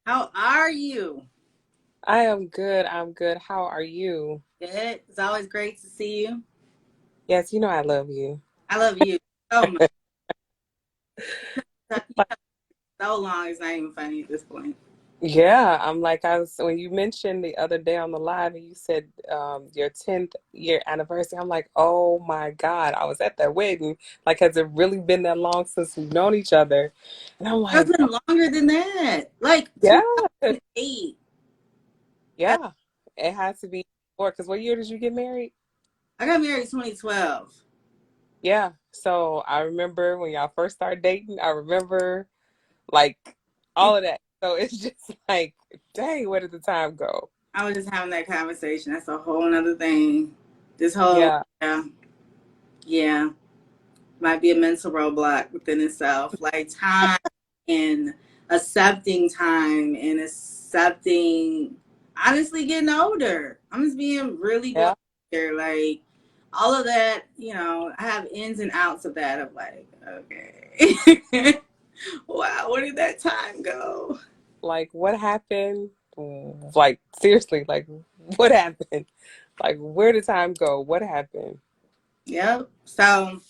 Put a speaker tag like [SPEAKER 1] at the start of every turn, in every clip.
[SPEAKER 1] How are you?
[SPEAKER 2] I am good. I'm good. How are you?
[SPEAKER 1] Good. It's always great to see you.
[SPEAKER 2] Yes, you know I love you.
[SPEAKER 1] I love you so much. You have so long. It's not even funny at this point.
[SPEAKER 2] Yeah, I was when you mentioned the other day on the live and you said your 10th year anniversary. I'm like, oh my God, I was at that wedding. Like, has it really been that long since we've known each other? And I'm
[SPEAKER 1] It's
[SPEAKER 2] like,
[SPEAKER 1] been longer than that. Like
[SPEAKER 2] yeah,
[SPEAKER 1] 2008. I
[SPEAKER 2] yeah, it has to be more. Because what year did you get married?
[SPEAKER 1] got married 2012.
[SPEAKER 2] Yeah, so I remember when y'all first started dating. I remember like all of that. So it's just like, dang, where did the time go?
[SPEAKER 1] I was just having that conversation. That's a whole nother thing. This whole,
[SPEAKER 2] Yeah,
[SPEAKER 1] yeah, yeah, might be a mental roadblock within itself. Like and time and accepting, honestly, getting older. I'm just being really blunt
[SPEAKER 2] yeah.
[SPEAKER 1] here. Like, all of that, I have ins and outs of that, of like, okay. Wow, where did that time go?
[SPEAKER 2] Like what happened? Like seriously, like what happened? Like where did time go? What happened?
[SPEAKER 1] Yep. So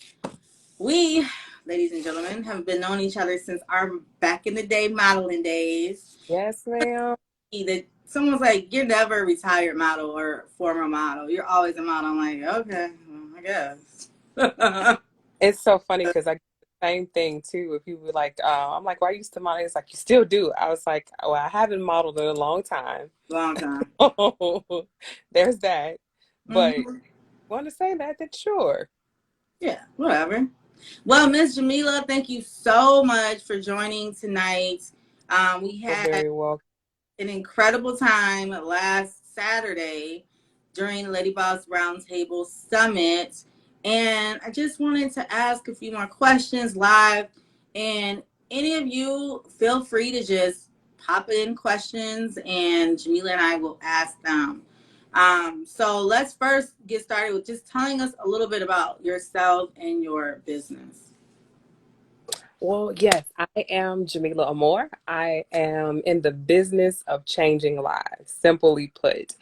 [SPEAKER 1] we, ladies and gentlemen, have been knowing each other since our back in the day modeling days.
[SPEAKER 2] Yes, ma'am.
[SPEAKER 1] That someone's like, you're never a retired model or former model. You're always a model. I'm like, okay, well, I guess.
[SPEAKER 2] It's so funny because I get the same thing too. With people like, I'm like, well, I used to model. It's like you still do. I was like, well, I haven't modeled in a long time.
[SPEAKER 1] Long time.
[SPEAKER 2] There's that. But
[SPEAKER 1] Hmm.
[SPEAKER 2] want to say that? Then sure.
[SPEAKER 1] Yeah, whatever. Well, Miss Jamelia, thank you so much for joining tonight. We
[SPEAKER 2] You're
[SPEAKER 1] had
[SPEAKER 2] very welcome.
[SPEAKER 1] an incredible time last Saturday during Lady Boss Roundtable Summit. And I just wanted to ask a few more questions live. And any of you, feel free to just pop in questions, and Jamila and I will ask them. So let's first get started with just telling us a little bit about yourself and your business.
[SPEAKER 2] Well, yes, I am Jamelia Amor. I am in the business of changing lives, simply put.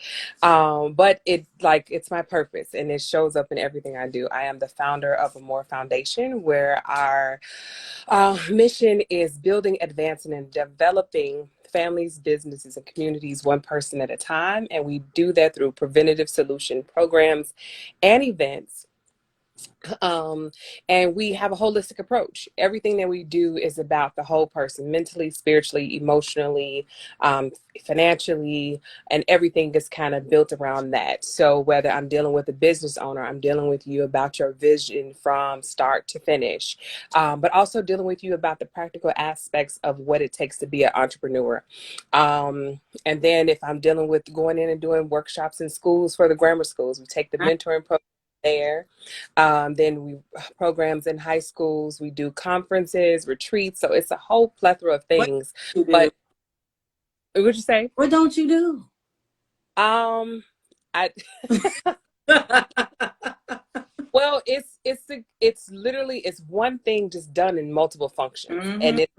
[SPEAKER 2] But it's my purpose and it shows up in everything I do. I am the founder of Amor Foundation, where our mission is building, advancing, and developing families, businesses, and communities one person at a time. And we do that through preventative solution programs and events, um, and we have a holistic approach. Everything that we do is about the whole person, mentally, spiritually, emotionally, um, financially, and everything is kind of built around that. So whether I'm dealing with a business owner, I'm dealing with you about your vision from start to finish, but also dealing with you about the practical aspects of what it takes to be an entrepreneur. And then if I'm dealing with going in and doing workshops in schools for the grammar schools, we take the mentoring program there. Then we programs in high schools. We do conferences, retreats. So it's a whole plethora of
[SPEAKER 1] What
[SPEAKER 2] things.
[SPEAKER 1] do you do?
[SPEAKER 2] But what would you say?
[SPEAKER 1] What don't you do?
[SPEAKER 2] Um, I well, it's literally it's one thing just done in multiple functions, and
[SPEAKER 1] Hmm.
[SPEAKER 2] it's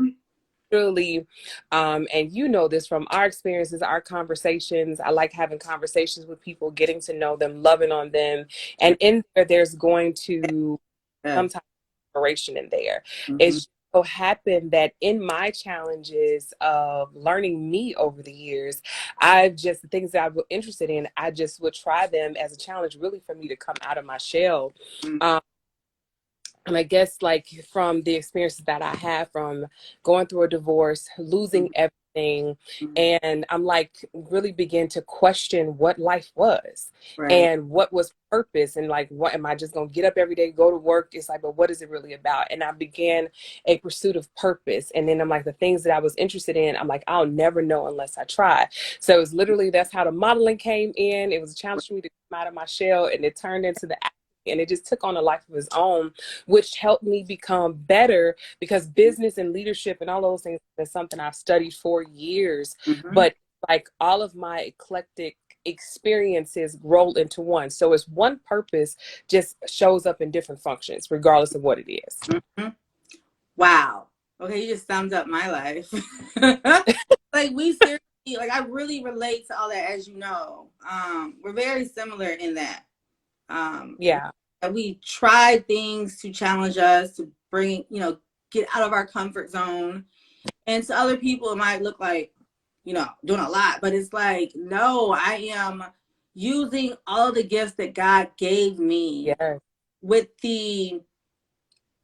[SPEAKER 2] really, and you know this from our experiences, our conversations. I like having conversations with people, getting to know them, loving on them, and in there, there's going to
[SPEAKER 1] Yes.
[SPEAKER 2] sometimes inspiration in there.
[SPEAKER 1] Hmm.
[SPEAKER 2] It's so happened that in my challenges of learning me over the years, I've just the things that I'm interested in, I just would try them as a challenge, really for me to come out of my shell. Um, and I guess like from the experiences that I have from going through a divorce, losing everything, and I'm like really begin to question what life was
[SPEAKER 1] Right.
[SPEAKER 2] and what was purpose, and like what am I just gonna get up every day, go to work? It's like, but what is it really about? And I began a pursuit of purpose. And then I'm like, the things that I was interested in, I'm like, I'll never know unless I try. So it's literally that's how the modeling came in. It was a challenge for me to come out of my shell, and it turned into the acting, and it just took on a life of its own, which helped me become better because business and leadership and all those things is something I've studied for years.
[SPEAKER 1] Hmm.
[SPEAKER 2] But like all of my eclectic experiences roll into one. So it's one purpose, just shows up in different functions, regardless of what it is.
[SPEAKER 1] Hmm. Wow. Okay, you just summed up my life. like we seriously, like I really relate to all that, as you know. We're very similar in that. Um,
[SPEAKER 2] Yeah.
[SPEAKER 1] we try things to challenge us, to bring, get out of our comfort zone. And to other people, it might look like, doing a lot, but it's like, no, I am using all the gifts that God gave me
[SPEAKER 2] Yes.
[SPEAKER 1] with the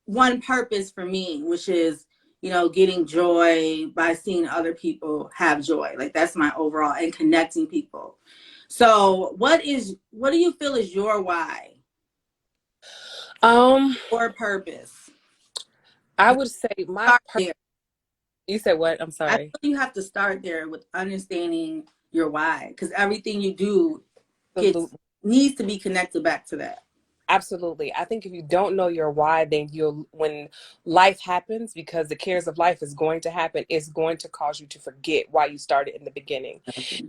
[SPEAKER 1] one purpose for me, which is, getting joy by seeing other people have joy. Like that's my overall, and connecting people. So what do you feel is your why
[SPEAKER 2] Um,
[SPEAKER 1] or purpose?
[SPEAKER 2] I would say my
[SPEAKER 1] Start there.
[SPEAKER 2] you said what? I'm
[SPEAKER 1] I
[SPEAKER 2] sorry.
[SPEAKER 1] feel you have to start there with understanding your why, because everything you do gets
[SPEAKER 2] Absolutely.
[SPEAKER 1] needs to be connected back to that.
[SPEAKER 2] Absolutely. I think if you don't know your why, then you'll, when life happens, because the cares of life is going to happen, it's going to cause you to forget why you started in the beginning.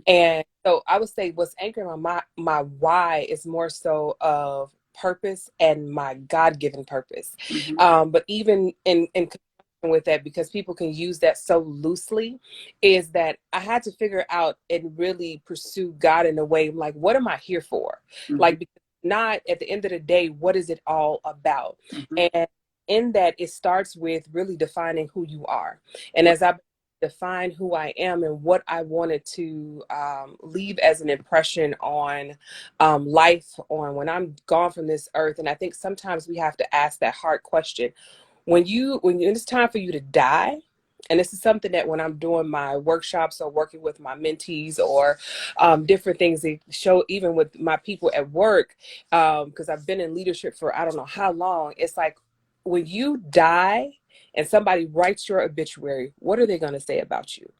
[SPEAKER 2] And so I would say what's anchoring on my why is more so of purpose and my God-given purpose.
[SPEAKER 1] Mm-hmm.
[SPEAKER 2] But even in conjunction with that, because people can use that so loosely, is that I had to figure out and really pursue God in a way like, what am I here for?
[SPEAKER 1] Mm-hmm.
[SPEAKER 2] Like, because not at the end of the day, what is it all about?
[SPEAKER 1] Mm-hmm.
[SPEAKER 2] And in that, it starts with really defining who you are. And as I define who I am and what I wanted to leave as an impression on life, on when I'm gone from this earth. And I think sometimes we have to ask that hard question when it's time for you to die. And this is something that when I'm doing my workshops or working with my mentees or different things they show, even with my people at work, because I've been in leadership for I don't know how long. It's like when you die and somebody writes your obituary, what are they going to say about you?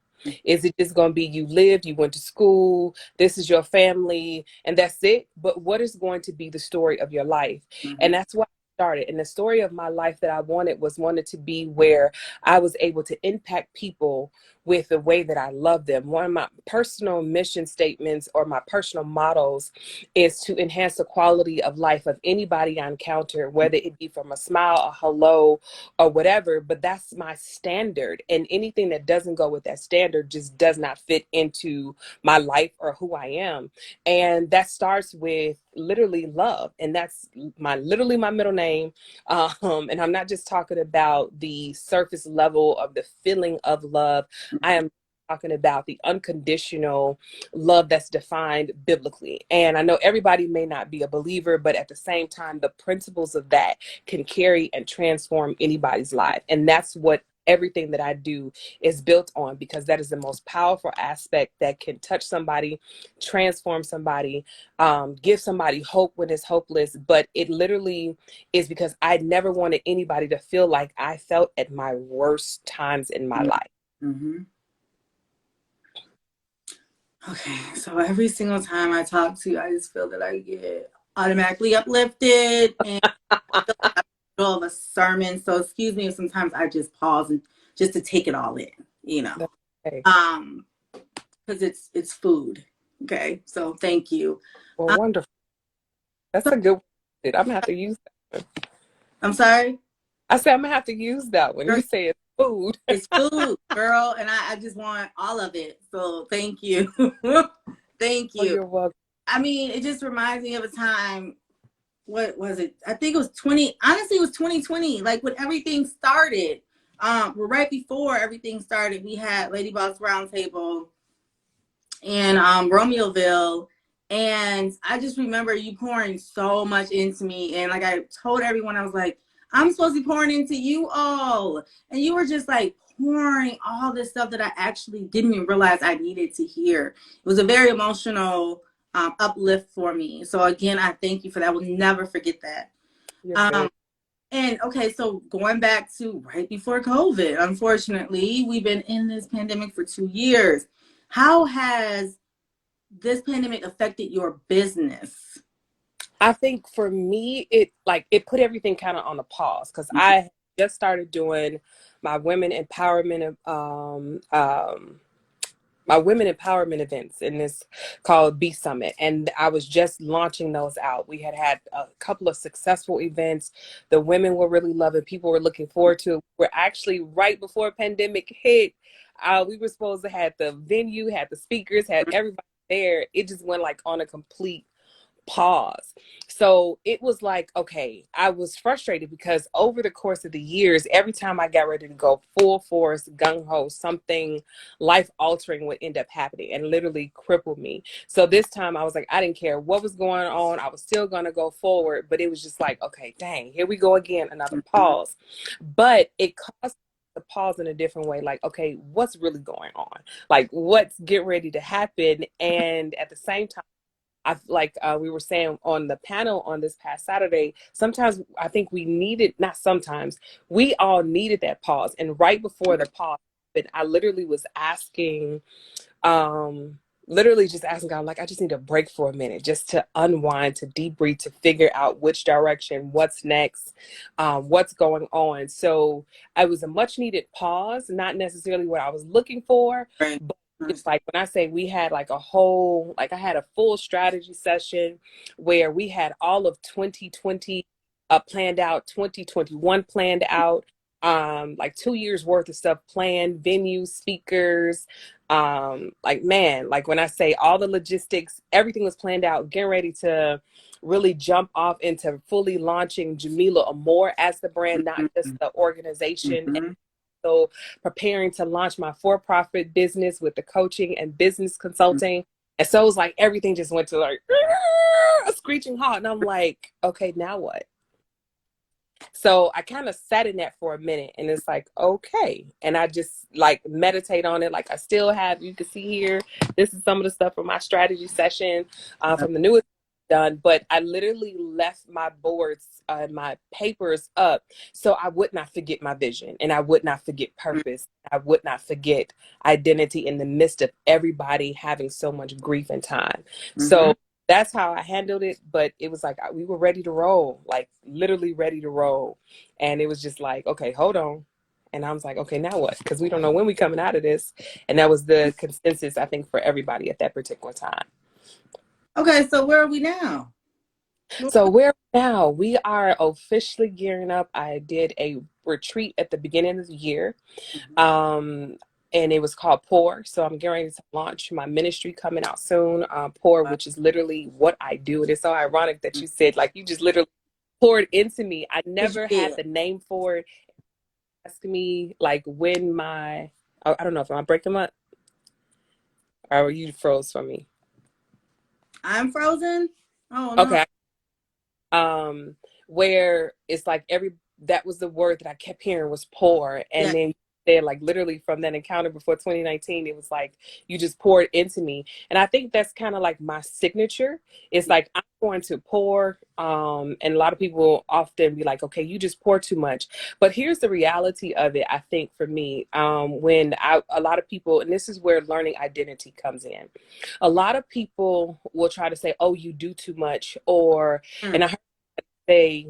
[SPEAKER 2] Is it just going to be you lived, you went to school, this is your family, and that's it? But what is going to be the story of your life?
[SPEAKER 1] Mm-hmm.
[SPEAKER 2] And that's why I started. And the story of my life that I wanted to be where I was able to impact people with the way that I love them. One of my personal mission statements or my personal mottos is to enhance the quality of life of anybody I encounter, whether it be from a smile, a hello, or whatever. But that's my standard. And anything that doesn't go with that standard just does not fit into my life or who I am. And that starts with literally love. And that's literally my middle name. And I'm not just talking about the surface level of the feeling of love. I am talking about the unconditional love that's defined biblically. And I know everybody may not be a believer, but at the same time, the principles of that can carry and transform anybody's life. And that's what everything that I do is built on, because that is the most powerful aspect that can touch somebody, transform somebody, give somebody hope when it's hopeless. But it literally is because I never wanted anybody to feel like I felt at my worst times in my life.
[SPEAKER 1] Mm-hmm. Okay, so every single time I talk to you, I just feel that I get automatically uplifted, and I feel like I'm in the middle of a sermon. So excuse me if sometimes I just pause and just to take it all in, you know,
[SPEAKER 2] That's okay.
[SPEAKER 1] um, because it's food. Okay, so thank you.
[SPEAKER 2] Well,
[SPEAKER 1] Um,
[SPEAKER 2] wonderful. That's a good one. I'm gonna have to use that one.
[SPEAKER 1] I'm sorry,
[SPEAKER 2] I said I'm gonna have to use that one.
[SPEAKER 1] girl,
[SPEAKER 2] You say it's food.
[SPEAKER 1] it's food, girl, and I just want all of it. So thank you, thank
[SPEAKER 2] Oh,
[SPEAKER 1] you.
[SPEAKER 2] you're welcome.
[SPEAKER 1] I mean, it just reminds me of a time. What was it? I think it was 20. Honestly, it was 2020. Like when everything started, right before everything started, we had Lady Boss Roundtable in Romeoville, and I just remember you pouring so much into me. And like I told everyone, I was like, I'm supposed to be pouring into you all, and you were just like pouring all this stuff that I actually didn't even realize I needed to hear. It was a very emotional uplift for me. So again, I thank you for that. I will never forget that.
[SPEAKER 2] You're
[SPEAKER 1] Um,
[SPEAKER 2] good.
[SPEAKER 1] and okay, so going back to right before COVID, unfortunately, we've been in this pandemic for 2 years. How has this pandemic affected your business?
[SPEAKER 2] I think for me, it put everything kind of on a pause, because
[SPEAKER 1] Mhm.
[SPEAKER 2] I just started doing my women empowerment my women empowerment events, and it's called B Summit. And I was just launching those out. We had a couple of successful events. The women were really loving, people were looking forward to it. We're actually right before pandemic hit. We were supposed to have the venue, had the speakers, had everybody there. It just went like on a complete pause. So it was like, okay, I was frustrated because over the course of the years, every time I got ready to go full force, gung ho, something life altering would end up happening and literally cripple me. So this time I was like, I didn't care what was going on. I was still going to go forward, but it was just like, okay, dang, here we go again, another pause. But it caused the pause in a different way. Like, okay, what's really going on? Like, what's getting ready to happen? And at the same time, I like we were saying on the panel on this past Saturday, sometimes I think we needed, not sometimes, we all needed that pause. And right before the pause, I literally was asking, um, literally just asking God, like, I just need a break for a minute, just to unwind, to debrief, to figure out which direction, what's next, what's going on. So it was a much needed pause, not necessarily what I was looking for,
[SPEAKER 1] Right.
[SPEAKER 2] but it's like when I say we had like a whole, like I had a full strategy session where we had all of 2020 planned out, 2021 planned out, like 2 years worth of stuff planned, venues, speakers, like man, like when I say all the logistics, everything was planned out, getting ready to really jump off into fully launching Jamelia Amor as the brand, not just the organization. And
[SPEAKER 1] Mm-hmm.
[SPEAKER 2] so preparing to launch my for-profit business with the coaching and business consulting. And so it was like everything just went to like a screeching halt. And I'm like, okay, now what? So I kind of sat in that for a minute and it's like, okay. And I just like meditate on it. Like I still have, you can see here, this is some of the stuff from my strategy session from the newest done, but I literally left my boards, my papers up so I would not forget my vision and I would not forget purpose. I would not forget identity in the midst of everybody having so much grief and time.
[SPEAKER 1] Mm-hmm.
[SPEAKER 2] So that's how I handled it. But it was like we were ready to roll, like literally ready to roll. And it was just like, okay, hold on. And I was like, okay, now what? Because we don't know when we're coming out of this. And that was the consensus, I think, for everybody at that particular time.
[SPEAKER 1] Okay, so where are we now?
[SPEAKER 2] So we're now, we are officially gearing up. I did a retreat at the beginning of the year. Um, and it was called Pour. So I'm getting ready to launch my ministry coming out soon. Pour, which is literally what I do. It is so ironic that you said, like, you just literally poured into me. I
[SPEAKER 1] Yes, you
[SPEAKER 2] never had
[SPEAKER 1] did.
[SPEAKER 2] the name for it. Ask me, like, when oh, I don't know if I break them up or you froze for me.
[SPEAKER 1] I'm frozen. Oh no.
[SPEAKER 2] Okay. um where it's like that was the word that I kept hearing was pour,
[SPEAKER 1] Yeah.
[SPEAKER 2] and then said like literally from that encounter before 2019 it was like you just poured into me, and I think that's kind of like my signature. It's like I'm going to pour, and a lot of people often be like, okay, you just pour too much, but here's the reality of it. I think for me, when a lot of people, and this is where learning identity comes in, a lot of people will try to say, oh, you do too much, or and
[SPEAKER 1] Mm.
[SPEAKER 2] I say,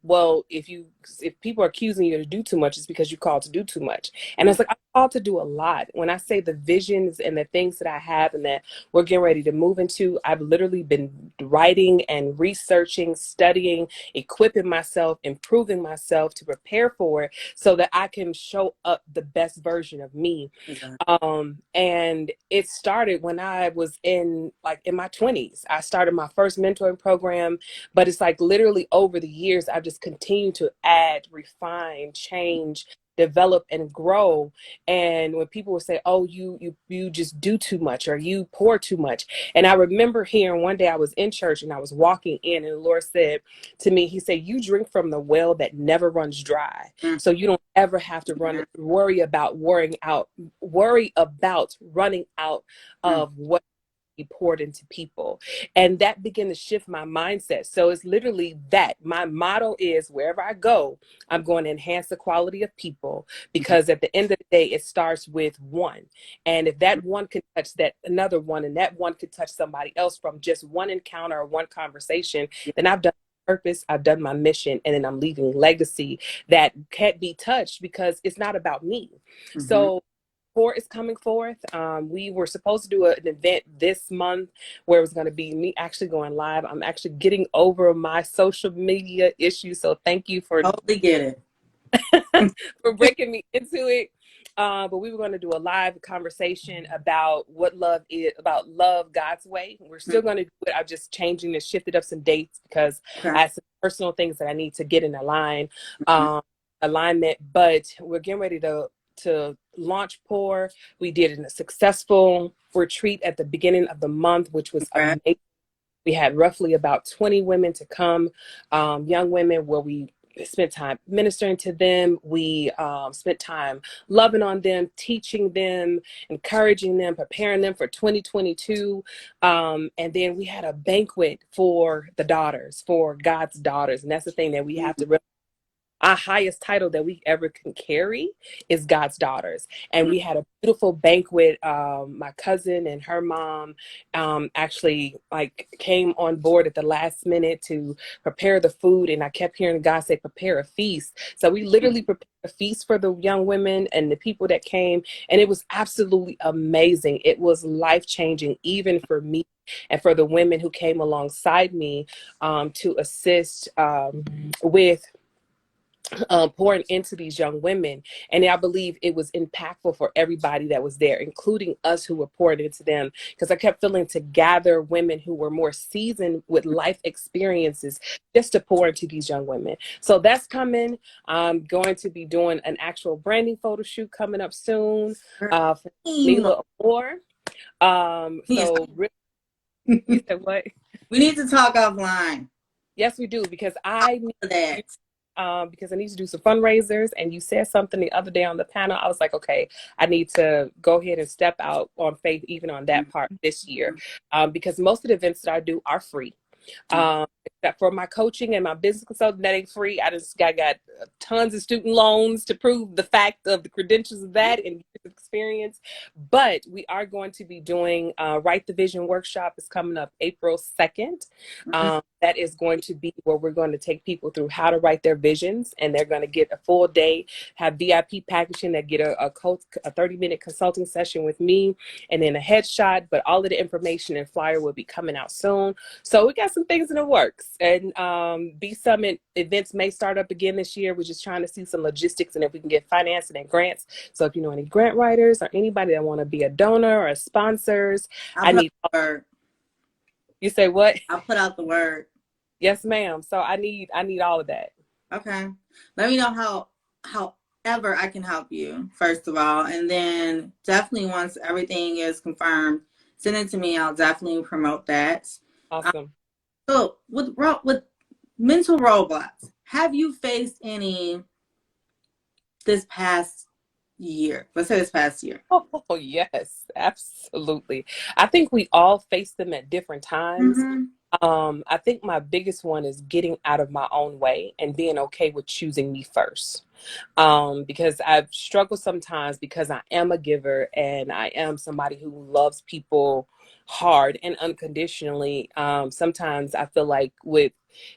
[SPEAKER 2] well, if people are accusing you to do too much, it's because you're called to do too much. And it's like I'm called to do a lot. When I say the visions and the things that I have and that we're getting ready to move into, I've literally been writing and researching, studying, equipping myself, improving myself to prepare for it so that I can show up the best version of me.
[SPEAKER 1] Exactly.
[SPEAKER 2] And it started when I was in my 20s. I started my first mentoring program, but it's like literally over the years, I've just continued to add, refine, change, develop, and grow. And when people would say, oh, you just do too much or you pour too much. And I remember hearing one day I was in church and I was walking in and the Lord said to me, he said, you drink from the well that never runs dry.
[SPEAKER 1] Mm.
[SPEAKER 2] So you don't ever have to worry about running out
[SPEAKER 1] Mm.
[SPEAKER 2] of what he poured into people. And that began to shift my mindset. So it's literally that my motto is wherever I go, I'm going to enhance the quality of people, because at the end of the day, it starts with one. And if that one can touch that another one, and that one could touch somebody else from just one encounter or one conversation, then I've done my purpose, I've done my mission, and then I'm leaving legacy that can't be touched because it's not about me.
[SPEAKER 1] Mm-hmm.
[SPEAKER 2] So Pour is coming forth. We were supposed to do an event this month where it was going to be me actually going live. I'm actually getting over my social media issues, so thank you for
[SPEAKER 1] Totally get it.
[SPEAKER 2] for breaking me into it. But we were going to do a live conversation about what love is, about love God's way. We're still going to do it. I'm just changing and shifted up some dates because
[SPEAKER 1] Okay.
[SPEAKER 2] I have some personal things that I need to get in
[SPEAKER 1] Mhm.
[SPEAKER 2] alignment. But we're getting ready to launch Pour. We did a successful retreat at the beginning of the month, which was
[SPEAKER 1] Congrats.
[SPEAKER 2] amazing. We had roughly about 20 women to come, young women, where we spent time ministering to them. We spent time loving on them, teaching them, encouraging them, preparing them for 2022. And then we had a banquet for the daughters, for God's daughters. And that's the thing that we have to realize. Our highest title that we ever can carry is God's daughters. And we had a beautiful banquet. My cousin and her mom actually like came on board at the last minute to prepare the food. And I kept hearing God say, prepare a feast. So we literally prepared a feast for the young women and the people that came. And it was absolutely amazing. It was life-changing, even for me and for the women who came alongside me to assist with pouring into these young women. And I believe it was impactful for everybody that was there, including us who were pouring into them, because I kept feeling to gather women who were more seasoned with life experiences just to pour into these young women. So that's coming. I'm going to be doing an actual branding photo shoot coming up soon for
[SPEAKER 1] Team.
[SPEAKER 2] Jamelia Amor.
[SPEAKER 1] Yes.
[SPEAKER 2] So you said what?
[SPEAKER 1] We need to talk offline
[SPEAKER 2] Yes, we do,
[SPEAKER 1] for that.
[SPEAKER 2] because I need to do some fundraisers. And you said something the other day on the panel. I was like, okay, I need to go ahead and step out on faith, even on that part this year, because most of the events that I do are free. Except for my coaching and my business consulting, that ain't free. I just got tons of student loans to prove the fact of the credentials of that and experience. But we are going to be doing Write the Vision workshop is coming up April 2nd. That is going to be where we're going to take people through how to write their visions, and they're going to get a full day, have VIP packaging that get a 30-minute consulting session with me, and then a headshot. But all of the information and flyer will be coming out soon. So we got some things in the works, and B Summit events may start up again this year. We're just trying to see some logistics and if we can get financing and grants. So if you know any grant writers or anybody that want to be a donor or a sponsors,
[SPEAKER 1] I'll
[SPEAKER 2] I
[SPEAKER 1] put out
[SPEAKER 2] need.
[SPEAKER 1] the word.
[SPEAKER 2] You say what?
[SPEAKER 1] I'll put out the word.
[SPEAKER 2] Yes, ma'am. So I need all of that.
[SPEAKER 1] Okay. Let me know however I can help you, first of all. And then definitely once everything is confirmed, send it to me. I'll definitely promote that.
[SPEAKER 2] Awesome.
[SPEAKER 1] So with mental roadblocks, have you faced any this past year? Let's say this past year.
[SPEAKER 2] Oh, yes, absolutely. I think we all face them at different times.
[SPEAKER 1] Mm-hmm.
[SPEAKER 2] I think my biggest one is getting out of my own way and being okay with choosing me first. Because I've struggled sometimes because I am a giver and I am somebody who loves people hard and unconditionally. Sometimes I feel like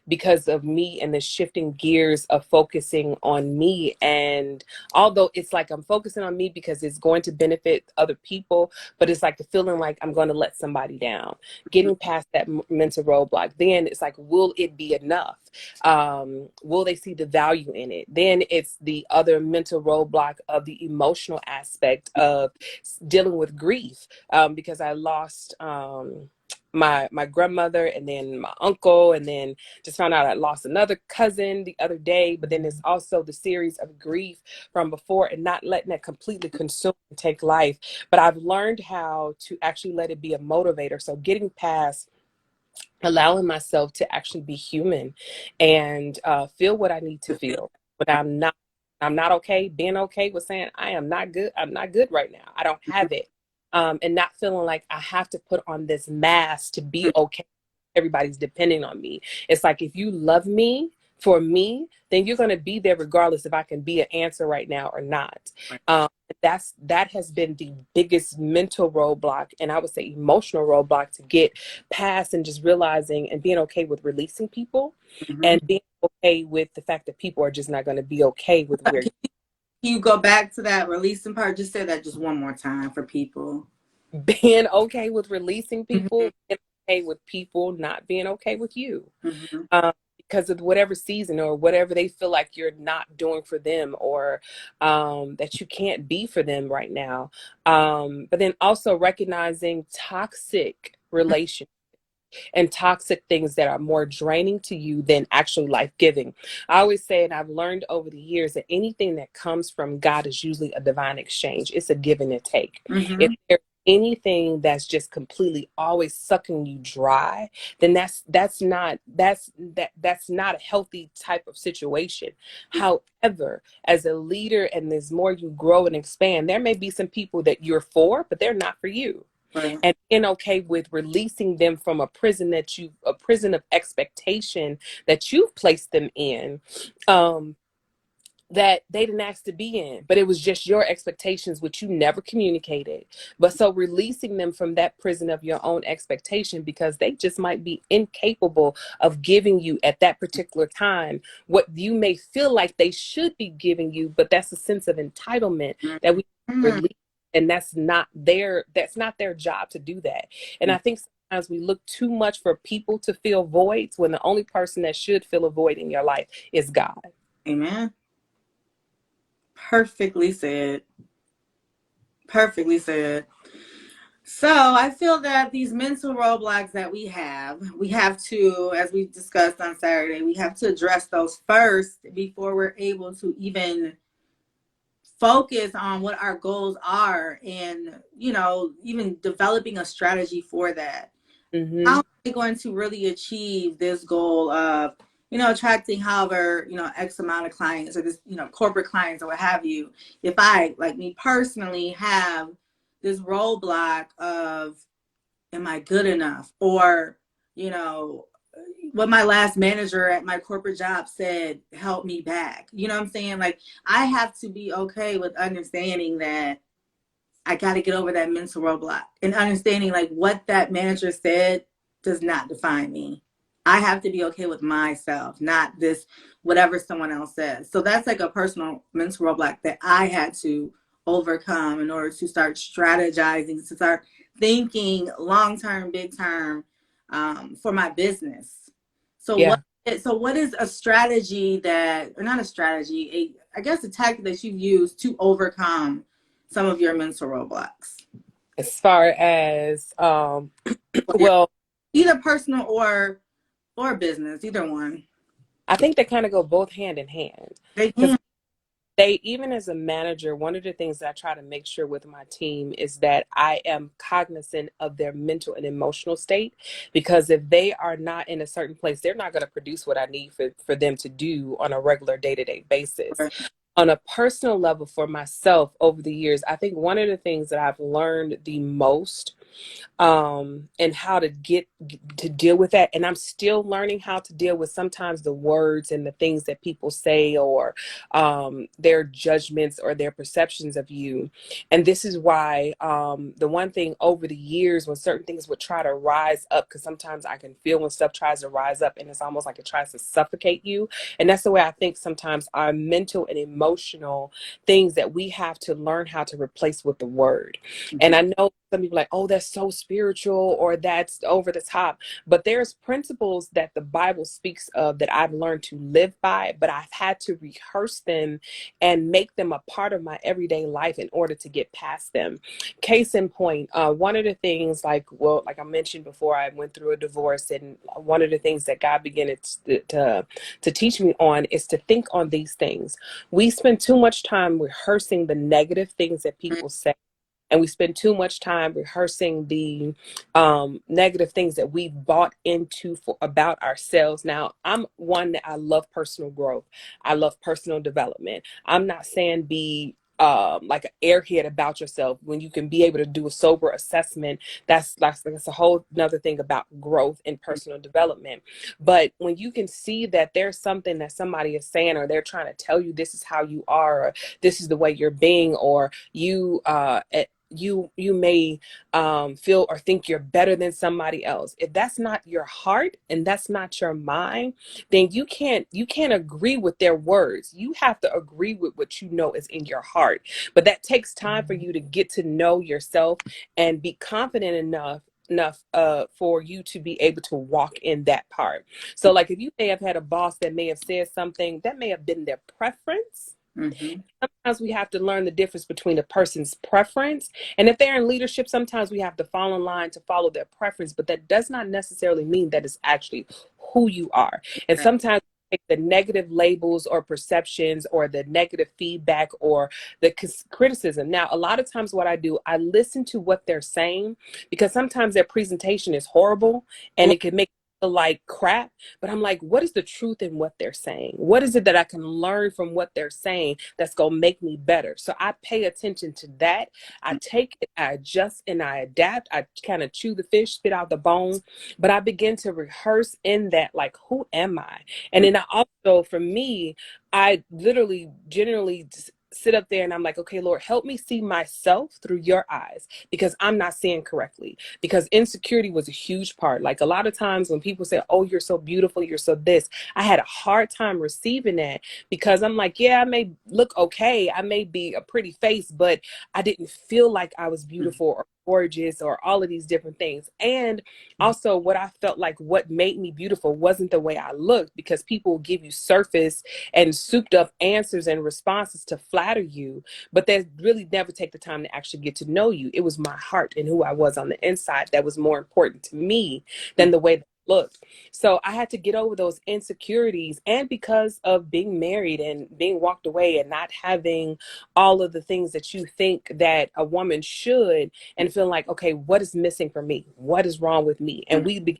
[SPEAKER 2] because of me and the shifting gears of focusing on me, and although it's like I'm focusing on me because it's going to benefit other people, but it's like the feeling like I'm going to let somebody down. Getting past that mental roadblock, then it's like, will it be enough? Will they see the value in it? Then it's the other mental roadblock of the emotional aspect of dealing with grief, because I lost my grandmother and then my uncle, and then just found out I lost another cousin the other day. But then there's also the series of grief from before, and not letting that completely consume and take life. But I've learned how to actually let it be a motivator. So getting past allowing myself to actually be human and feel what I need to feel. But I'm not okay, being okay with saying I am not good. I'm not good right now. I don't have it. And not feeling like I have to put on this mask to be okay. Everybody's depending on me. It's like, if you love me for me, then you're going to be there regardless if I can be an answer right now or not. Um, that has been the biggest mental roadblock, and I would say emotional roadblock, to get past, and just realizing and being okay with releasing people,
[SPEAKER 1] Mm-hmm.
[SPEAKER 2] and being okay with the fact that people are just not going to be okay with where.
[SPEAKER 1] Can you go back to that releasing part? Just say that just one more time for people.
[SPEAKER 2] Being okay with releasing
[SPEAKER 1] Mm-hmm.
[SPEAKER 2] people, being okay with people not being okay with you.
[SPEAKER 1] Mm-hmm.
[SPEAKER 2] Um, because of whatever season or whatever they feel like you're not doing for them, or that you can't be for them right now. But then also recognizing toxic relationships and toxic things that are more draining to you than actually life-giving. I always say, and I've learned over the years, that anything that comes from God is usually a divine exchange. It's a give and a take. If
[SPEAKER 1] Mm-hmm.
[SPEAKER 2] there's anything that's just completely always sucking you dry, then that's not a healthy type of situation. However, as a leader, and as more you grow and expand, there may be some people that you're for, but they're not for you,
[SPEAKER 1] Right.
[SPEAKER 2] and being okay with releasing them from a prison of expectation that you've placed them in, um, that they didn't ask to be in, but it was just your expectations, which you never communicated. But so releasing them from that prison of your own expectation, because they just might be incapable of giving you at that particular time what you may feel like they should be giving you, but that's a sense of entitlement that we
[SPEAKER 1] Mm-hmm.
[SPEAKER 2] release. And that's not their job to do that. And I think sometimes we look too much for people to fill voids when the only person that should fill a void in your life is God.
[SPEAKER 1] Amen. Perfectly said. Perfectly said. So I feel that these mental roadblocks that we have to, as we discussed on Saturday, we have to address those first before we're able to even focus on what our goals are, and even developing a strategy for that. How
[SPEAKER 2] Hmm.
[SPEAKER 1] am I going to really achieve this goal of attracting however x amount of clients, or this corporate clients or what have you, if I, like me personally, have this roadblock of, am I good enough, or you know what my last manager at my corporate job said held me back. You know what I'm saying? Like, I have to be okay with understanding that I got to get over that mental roadblock, and understanding like what that manager said does not define me. I have to be okay with myself, not this whatever someone else says. So that's like a personal mental roadblock that I had to overcome in order to start strategizing, to start thinking long term, big term, for my business. So
[SPEAKER 2] Yeah.
[SPEAKER 1] what is a strategy that, or not a strategy, I guess a tactic that you use to overcome some of your mental roadblocks?
[SPEAKER 2] As far as
[SPEAKER 1] For your,
[SPEAKER 2] well,
[SPEAKER 1] either personal or business, either one.
[SPEAKER 2] I think they kind of go both hand in hand,
[SPEAKER 1] They
[SPEAKER 2] because
[SPEAKER 1] can.
[SPEAKER 2] they, even as a manager, one of the things that I try to make sure with my team is that I am cognizant of their mental and emotional state, because if they are not in a certain place, they're not going to produce what I need for them to do on a regular day-to-day basis. On a personal level, for myself over the years, I think one of the things that I've learned the most, and how to get to deal with that, and I'm still learning how to deal with sometimes the words and the things that people say, or their judgments or their perceptions of you. And this is why, the one thing over the years, when certain things would try to rise up, because sometimes I can feel when stuff tries to rise up and it's almost like it tries to suffocate you. And that's the way I think sometimes our mental and emotional things that we have to learn how to replace with the word. And I know some people are like, oh, that's so spiritual, or that's over the top. But there's principles that the Bible speaks of that I've learned to live by, but I've had to rehearse them and make them a part of my everyday life in order to get past them. Case in point, one of the things, like I mentioned before, I went through a divorce, and one of the things that God began to teach me on is to think on these things. We spend too much time rehearsing the negative things that people say, and we spend too much time rehearsing the negative things that we've bought into for about ourselves. Now, I'm one that I love personal growth. I love personal development. I'm not saying be like an airhead about yourself. When you can be able to do a sober assessment, that's a whole another thing about growth and personal development. But when you can see that there's something that somebody is saying, or they're trying to tell you this is how you are, or this is the way you're being, or you may feel or think you're better than somebody else. If that's not your heart and that's not your mind, then you can't agree with their words. You have to agree with what you know is in your heart. But that takes time for you to get to know yourself and be confident enough enough for you to be able to walk in that part. So like if you may have had a boss that may have said something that may have been their preference,
[SPEAKER 1] Mm-hmm.
[SPEAKER 2] sometimes we have to learn the difference between a person's preference. And if they're in leadership, sometimes we have to fall in line to follow their preference, but that does not necessarily mean that it's actually who you are. And
[SPEAKER 1] Right.
[SPEAKER 2] sometimes we take the negative labels or perceptions or the negative feedback or the criticism. Now, a lot of times what I do, I listen to what they're saying because sometimes their presentation is horrible and it can make like crap, but I'm like, what is the truth in what they're saying? What is it that I can learn from what they're saying that's gonna make me better? So I pay attention to that. I take it, I adjust, and I adapt. I kind of chew the fish, spit out the bone, but I begin to rehearse in that, like, who am I? And then I also, for me, I literally generally sit up there and I'm like, okay, Lord, help me see myself through your eyes because I'm not seeing correctly. Because insecurity was a huge part. Like a lot of times when people say, oh, you're so beautiful, you're so this, I had a hard time receiving that because I'm like, yeah, I may look okay, I may be a pretty face, but I didn't feel like I was beautiful or gorgeous or all of these different things. And also what I felt like what made me beautiful wasn't the way I looked, because people will give you surface and souped up answers and responses to flatter you, but they really never take the time to actually get to know you. It was my heart and who I was on the inside that was more important to me than the way that I looked. So I had to get over those insecurities. And because of being married and being walked away and not having all of the things that you think that a woman should, and feeling like, okay, what is missing for me? What is wrong with me? And we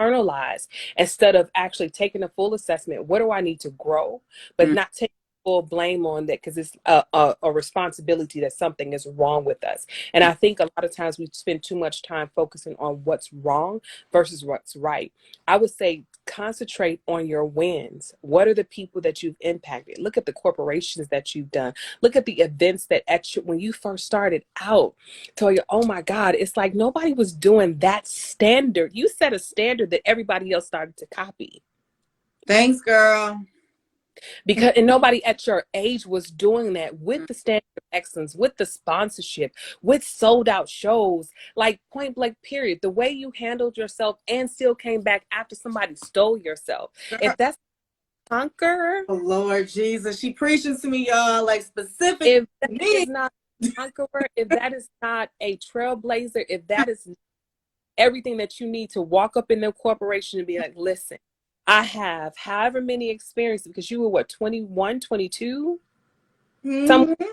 [SPEAKER 2] internalize instead of actually taking a full assessment. What do I need to grow? But
[SPEAKER 1] Mm-hmm.
[SPEAKER 2] not taking full blame on that because it's a responsibility that something is wrong with us. And I think a lot of times we spend too much time focusing on what's wrong versus what's right. I would say concentrate on your wins. What are the people that you've impacted? Look at the corporations that you've done. Look at the events that when you first started out, tell you, oh my God, it's like nobody was doing that standard. You set a standard that everybody else started to copy.
[SPEAKER 1] Thanks, girl.
[SPEAKER 2] Because and nobody at your age was doing that with the standard of excellence, with the sponsorship, with sold out shows, like point blank period. The way you handled yourself and still came back after somebody stole yourself.
[SPEAKER 1] Girl.
[SPEAKER 2] If that's conqueror,
[SPEAKER 1] Oh, Lord Jesus. She preaching to me, y'all, like specific
[SPEAKER 2] if that
[SPEAKER 1] to me.
[SPEAKER 2] is not conqueror, if that is not a trailblazer, if that is everything that you need to walk up in the corporation and be like, listen, I have however many experiences, because you were what, 21, 22, some
[SPEAKER 1] Mm-hmm.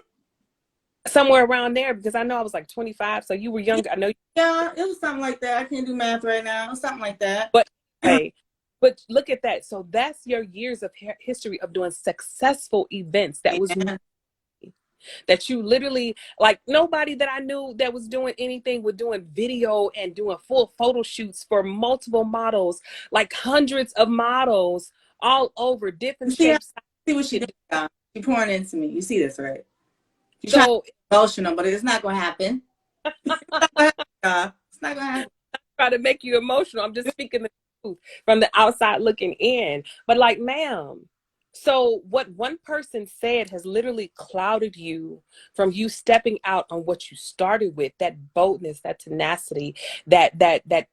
[SPEAKER 2] somewhere around there, because I know I was like 25, so you were
[SPEAKER 1] Yeah,
[SPEAKER 2] younger. I know,
[SPEAKER 1] yeah, it was something like that. I can't do math right now. It was something like that.
[SPEAKER 2] but hey, but look at that. So that's your years of history of doing successful events. That was
[SPEAKER 1] Yeah.
[SPEAKER 2] that you literally, like nobody that I knew that was doing anything with doing video and doing full photo shoots for multiple models, like hundreds of models all over different
[SPEAKER 1] You see how,
[SPEAKER 2] shapes.
[SPEAKER 1] see what she doing, y'all? She pouring into me. You see this, right? She's trying to
[SPEAKER 2] So
[SPEAKER 1] be emotional, but it's not gonna happen. It's not gonna happen.
[SPEAKER 2] try to make you emotional. I'm just speaking the truth from the outside looking in. But like, ma'am, so what one person said has literally clouded you from you stepping out on what you started with, that boldness, that tenacity, that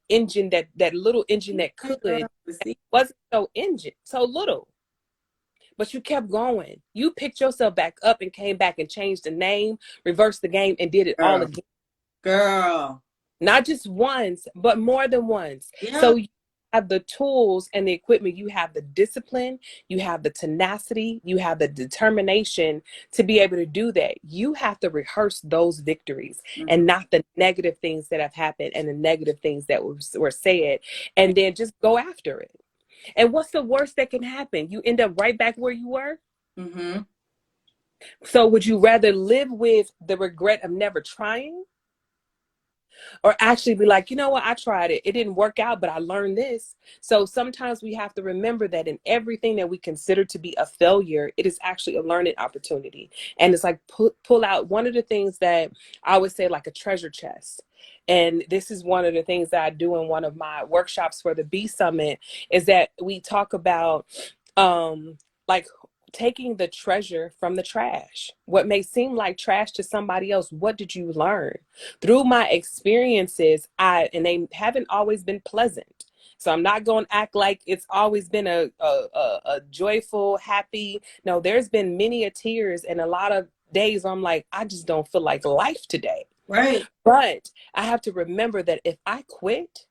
[SPEAKER 2] engine, that little engine that
[SPEAKER 1] Yeah,
[SPEAKER 2] could
[SPEAKER 1] girl. See?
[SPEAKER 2] wasn't so engine, so little. But you kept going. You picked yourself back up and came back and changed the name, reversed the game, and did it all
[SPEAKER 1] Girl.
[SPEAKER 2] again.
[SPEAKER 1] Girl.
[SPEAKER 2] Not just once, but more than once.
[SPEAKER 1] Yeah.
[SPEAKER 2] So you have the tools and the equipment, you have the discipline, you have the tenacity, you have the determination to be able to do that. You have to rehearse those victories
[SPEAKER 1] Mm-hmm.
[SPEAKER 2] and not the negative things that have happened and the negative things that were said, and then just go after it. And what's the worst that can happen? You end up right back where you were.
[SPEAKER 1] Mm-hmm.
[SPEAKER 2] So would you rather live with the regret of never trying, or actually be like, you know what, I tried it, it didn't work out, but I learned this? So sometimes we have to remember that in everything that we consider to be a failure, it is actually a learning opportunity. And it's like pull out one of the things that I would say, like a treasure chest. And this is one of the things that I do in one of my workshops for the B Summit, is that we talk about like taking the treasure from the trash. What may seem like trash to somebody else, what did you learn? Through my experiences, and they haven't always been pleasant. So I'm not going to act like it's always been a joyful, happy. No, there's been many a tears and a lot of days where I'm like, I just don't feel like life today.
[SPEAKER 1] Right.
[SPEAKER 2] But I have to remember that if I quit,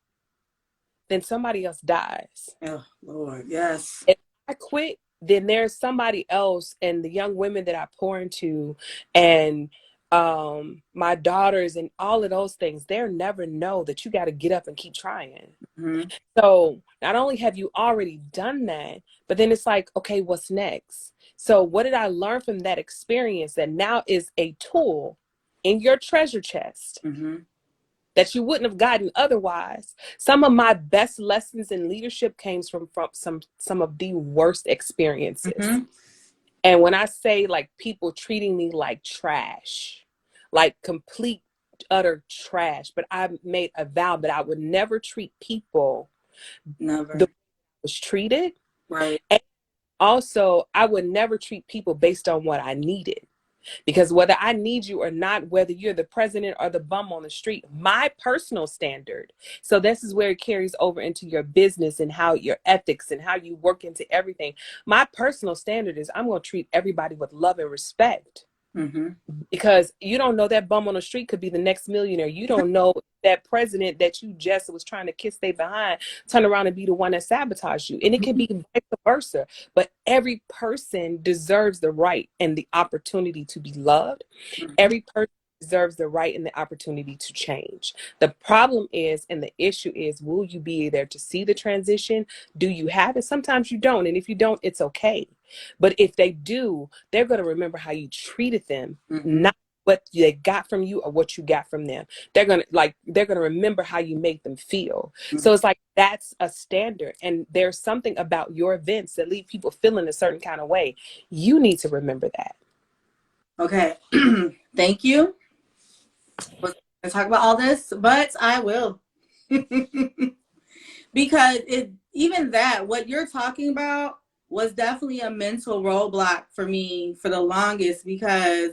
[SPEAKER 2] then somebody else dies.
[SPEAKER 1] Oh, Lord, yes.
[SPEAKER 2] If I quit, then there's somebody else, and the young women that I pour into, and my daughters, and all of those things, they'll never know that you got to get up and keep trying.
[SPEAKER 1] Mm-hmm.
[SPEAKER 2] So not only have you already done that, but then it's like, okay, what's next? So what did I learn from that experience that now is a tool in your treasure chest
[SPEAKER 1] Mm-hmm.
[SPEAKER 2] that you wouldn't have gotten otherwise? Some of my best lessons in leadership came from some of the worst experiences.
[SPEAKER 1] Mm-hmm.
[SPEAKER 2] And when I say like people treating me like trash, like complete utter trash, but I made a vow that I would never treat people the
[SPEAKER 1] Never.
[SPEAKER 2] way I was treated.
[SPEAKER 1] Right.
[SPEAKER 2] And also, I would never treat people based on what I needed. Because whether I need you or not, whether you're the president or the bum on the street, my personal standard. So this is where it carries over into your business and how your ethics and how you work into everything. My personal standard is I'm going to treat everybody with love and respect.
[SPEAKER 1] Mm-hmm.
[SPEAKER 2] Because you don't know, that bum on the street could be the next millionaire. You don't know that president that you just was trying to kiss they behind, turn around and be the one that sabotaged you. And it can be vice versa. But every person deserves the right and the opportunity to be loved.
[SPEAKER 1] Mm-hmm.
[SPEAKER 2] Every person deserves the right and the opportunity to change. The problem is, and the issue is, will you be there to see the transition? Do you have it? Sometimes you don't. And if you don't, it's okay. But if they do, they're going to remember how you treated them,
[SPEAKER 1] Mm-hmm.
[SPEAKER 2] not what they got from you or what you got from them. They're going to remember how you made them feel. So it's like, that's a standard. And there's something about your events that leave people feeling a certain kind of way. You need to remember that.
[SPEAKER 1] Okay. Thank you. Was going to talk about all this, but I will. Because even that, what you're talking about was definitely a mental roadblock for me for the longest, because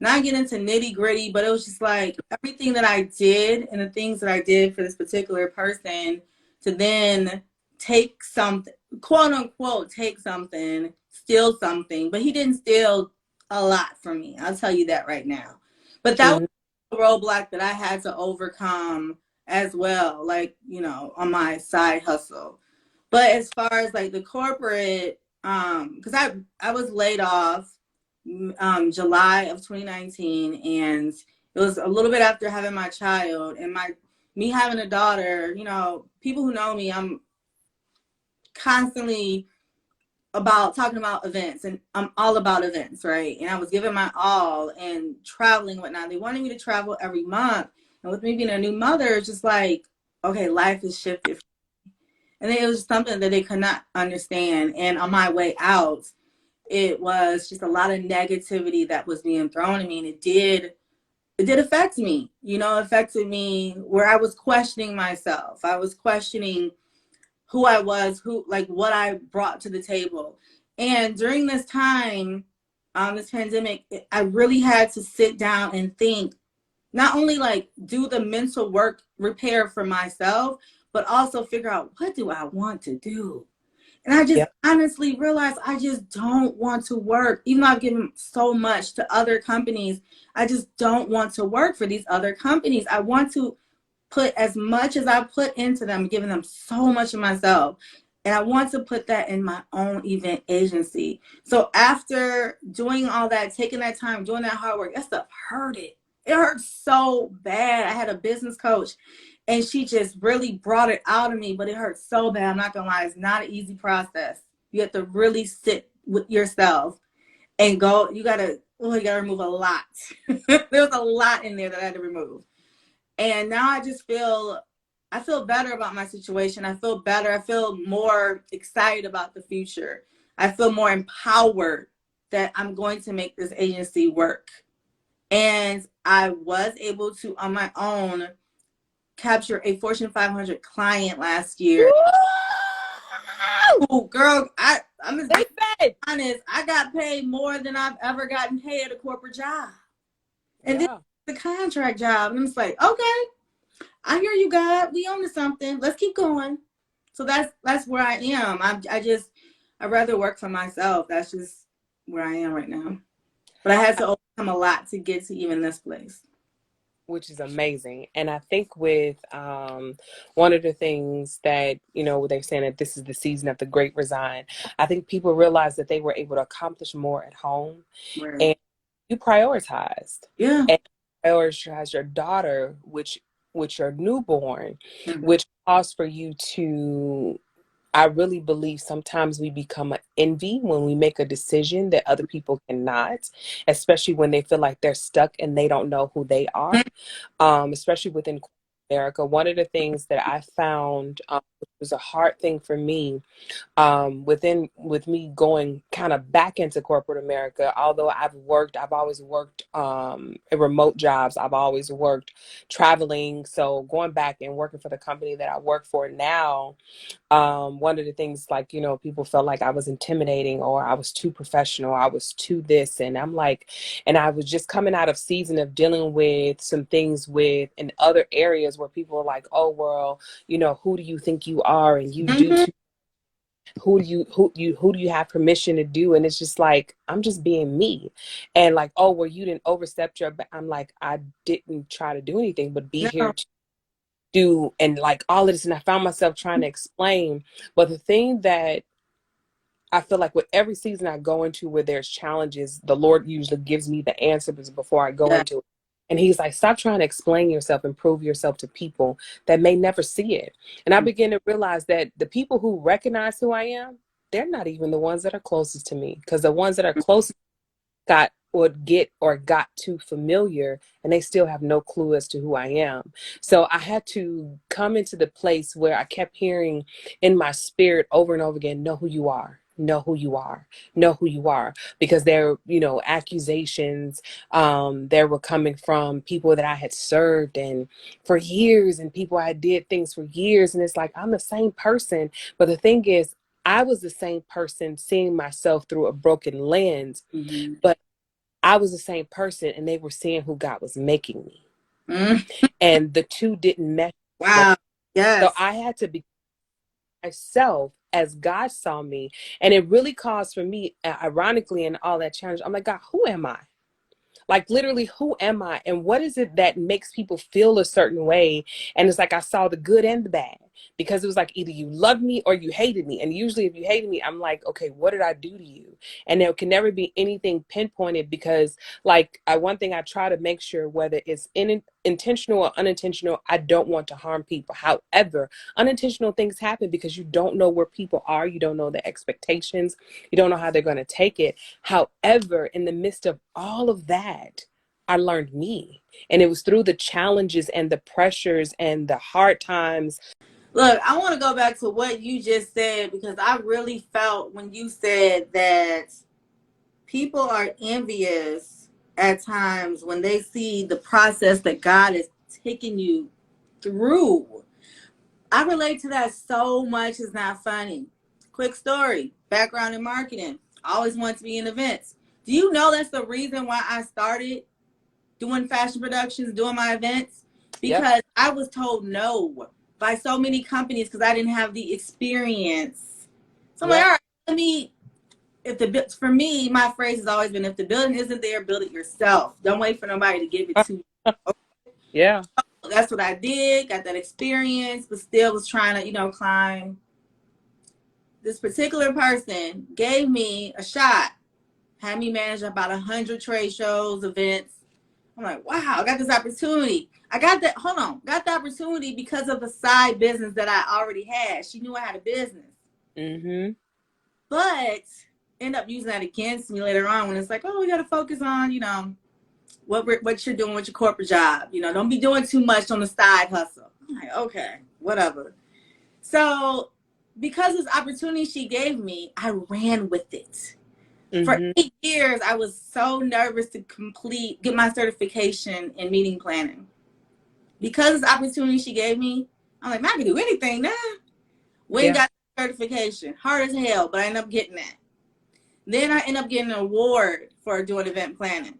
[SPEAKER 1] not get into nitty gritty, but it was just like everything that I did and the things that I did for this particular person to then take something, quote unquote, take something, steal something, but he didn't steal a lot from me. I'll tell you that right now. But that was
[SPEAKER 2] Mhm.
[SPEAKER 1] a roadblock that I had to overcome as well, like, on my side hustle. But as far as like the corporate, because I was laid off July of 2019, and it was a little bit after having my child, and me having a daughter. People who know me, I'm constantly about talking about events, and I'm all about events, right? And I was giving my all and traveling and whatnot. They wanted me to travel every month, and with me being a new mother, it's just like, okay, life has shifted. And then it was something that they could not understand. And on my way out, it was just a lot of negativity that was being thrown at me, and it did affect me. Affected me where I was questioning myself. I was questioning who I was, like what I brought to the table. And during this time, this pandemic, I really had to sit down and think, not only like do the mental work repair for myself, but also figure out, what do I want to do? And I just
[SPEAKER 2] Yep.
[SPEAKER 1] honestly realized I just don't want to work. Even though I've given so much to other companies, I just don't want to work for these other companies. I want to put as much as I put into them, giving them so much of myself. And I want to put that in my own event agency. So after doing all that, taking that time, doing that hard work, that stuff hurt it. It hurt so bad. I had a business coach, and she just really brought it out of me, but it hurt so bad. I'm not gonna lie, it's not an easy process. You have to really sit with yourself and go. You gotta remove a lot. There was a lot in there that I had to remove. And now I feel better about my situation. I feel better. I feel more excited about the future. I feel more empowered that I'm going to make this agency work. And I was able to, on my own, capture a Fortune 500 client last year. Oh, girl, I'm just being
[SPEAKER 2] Listen.
[SPEAKER 1] honest. I got paid more than I've ever gotten paid at a corporate job. And this
[SPEAKER 2] Yeah.
[SPEAKER 1] is the contract job. And I'm just like, okay, I hear you, God. We on to something. Let's keep going. So that's where I am. I rather work for myself. That's just where I am right now. But I had to overcome a lot to get to even this place.
[SPEAKER 2] Which is amazing. And I think with one of the things that, they're saying that this is the season of the great resign, I think people realize that they were able to accomplish more at home,
[SPEAKER 1] Right.
[SPEAKER 2] and you prioritized.
[SPEAKER 1] Yeah.
[SPEAKER 2] And prioritize your daughter, which your newborn,
[SPEAKER 1] Mm-hmm.
[SPEAKER 2] which calls for you to, I really believe sometimes we become an envy when we make a decision that other people cannot, especially when they feel like they're stuck and they don't know who they are, especially within America. One of the things that I found, which was a hard thing for me, with me going kind of back into corporate America, although I've always worked in remote jobs. I've always worked traveling. So going back and working for the company that I work for now, one of the things, like, people felt like I was intimidating or I was too professional, I was too this, and I'm like, and I was just coming out of season of dealing with some things with in other areas where people are like, oh, well, who do you think you are, and you do
[SPEAKER 1] Mm-hmm.
[SPEAKER 2] too, who do you have permission to do? And it's just like, I'm just being me. And like, oh, well, you didn't overstep I'm like, I didn't try to do anything but be here
[SPEAKER 1] No.
[SPEAKER 2] to do, and like all of this. And I found myself trying to explain. But the thing that I feel like with every season I go into where there's challenges, the Lord usually gives me the answers before I go
[SPEAKER 1] Yeah.
[SPEAKER 2] into it. And he's like, stop trying to explain yourself and prove yourself to people that may never see it. And I begin to realize that the people who recognize who I am, they're not even the ones that are closest to me, because the ones that are closest got too familiar, and they still have no clue as to who I am. So I had to come into the place where I kept hearing in my spirit over and over again, know who you are. Know who you are. Know who you are. Because there, accusations, there were coming from people that I had served and for years, and people I did things for years. And it's like, I'm the same person. But the thing is, I was the same person seeing myself through a broken lens,
[SPEAKER 1] Mm-hmm.
[SPEAKER 2] but I was the same person, and they were seeing who God was making me.
[SPEAKER 1] Mm-hmm.
[SPEAKER 2] And the two didn't mesh together.
[SPEAKER 1] Wow.
[SPEAKER 2] So
[SPEAKER 1] Yes.
[SPEAKER 2] I had to be myself as God saw me. And it really caused for me, ironically, and all that challenge, I'm like, God, who am I? Like, literally, who am I? And what is it that makes people feel a certain way? And it's like I saw the good and the bad, because it was like either you loved me or you hated me. And usually if you hated me, I'm like, okay, what did I do to you? And there can never be anything pinpointed, because like one thing I try to make sure, whether it's intentional or unintentional, I don't want to harm people. However, unintentional things happen because you don't know where people are. You don't know the expectations. You don't know how they're going to take it. However, in the midst of all of that, I learned me. And it was through the challenges and the pressures and the hard times.
[SPEAKER 1] Look, I want to go back to what you just said, because I really felt when you said that people are envious at times when they see the process that God is taking you through. I relate to that so much. It's not funny. Quick story, background in marketing. I always wanted to be in events. Do you know that's the reason why I started doing fashion productions, doing my events?
[SPEAKER 2] Yep.
[SPEAKER 1] Because I was told no by so many companies because I didn't have the experience. So I'm like,
[SPEAKER 2] Yep.
[SPEAKER 1] all right, let me, for me, my phrase has always been, if the building isn't there, build it yourself. Don't wait for nobody to give it to you.
[SPEAKER 2] Yeah.
[SPEAKER 1] That's what I did, got that experience, but still was trying to, climb. This particular person gave me a shot, had me manage about 100 trade shows, events. I'm like, wow, I got this opportunity. Got the opportunity because of the side business that I already had. She knew I had a business.
[SPEAKER 2] Mm-hmm.
[SPEAKER 1] But end up using that against me later on when it's like, oh, we got to focus on, what you're doing with your corporate job. Don't be doing too much on the side hustle. I'm like, okay, whatever. So because of this opportunity she gave me, I ran with it. For
[SPEAKER 2] Mm-hmm.
[SPEAKER 1] 8 years, I was so nervous to get my certification in meeting planning. Because of this opportunity she gave me, I'm like, man, I can do anything now. Went
[SPEAKER 2] Yeah.
[SPEAKER 1] got certification. Hard as hell, but I ended up getting that. Then I ended up getting an award for doing event planning.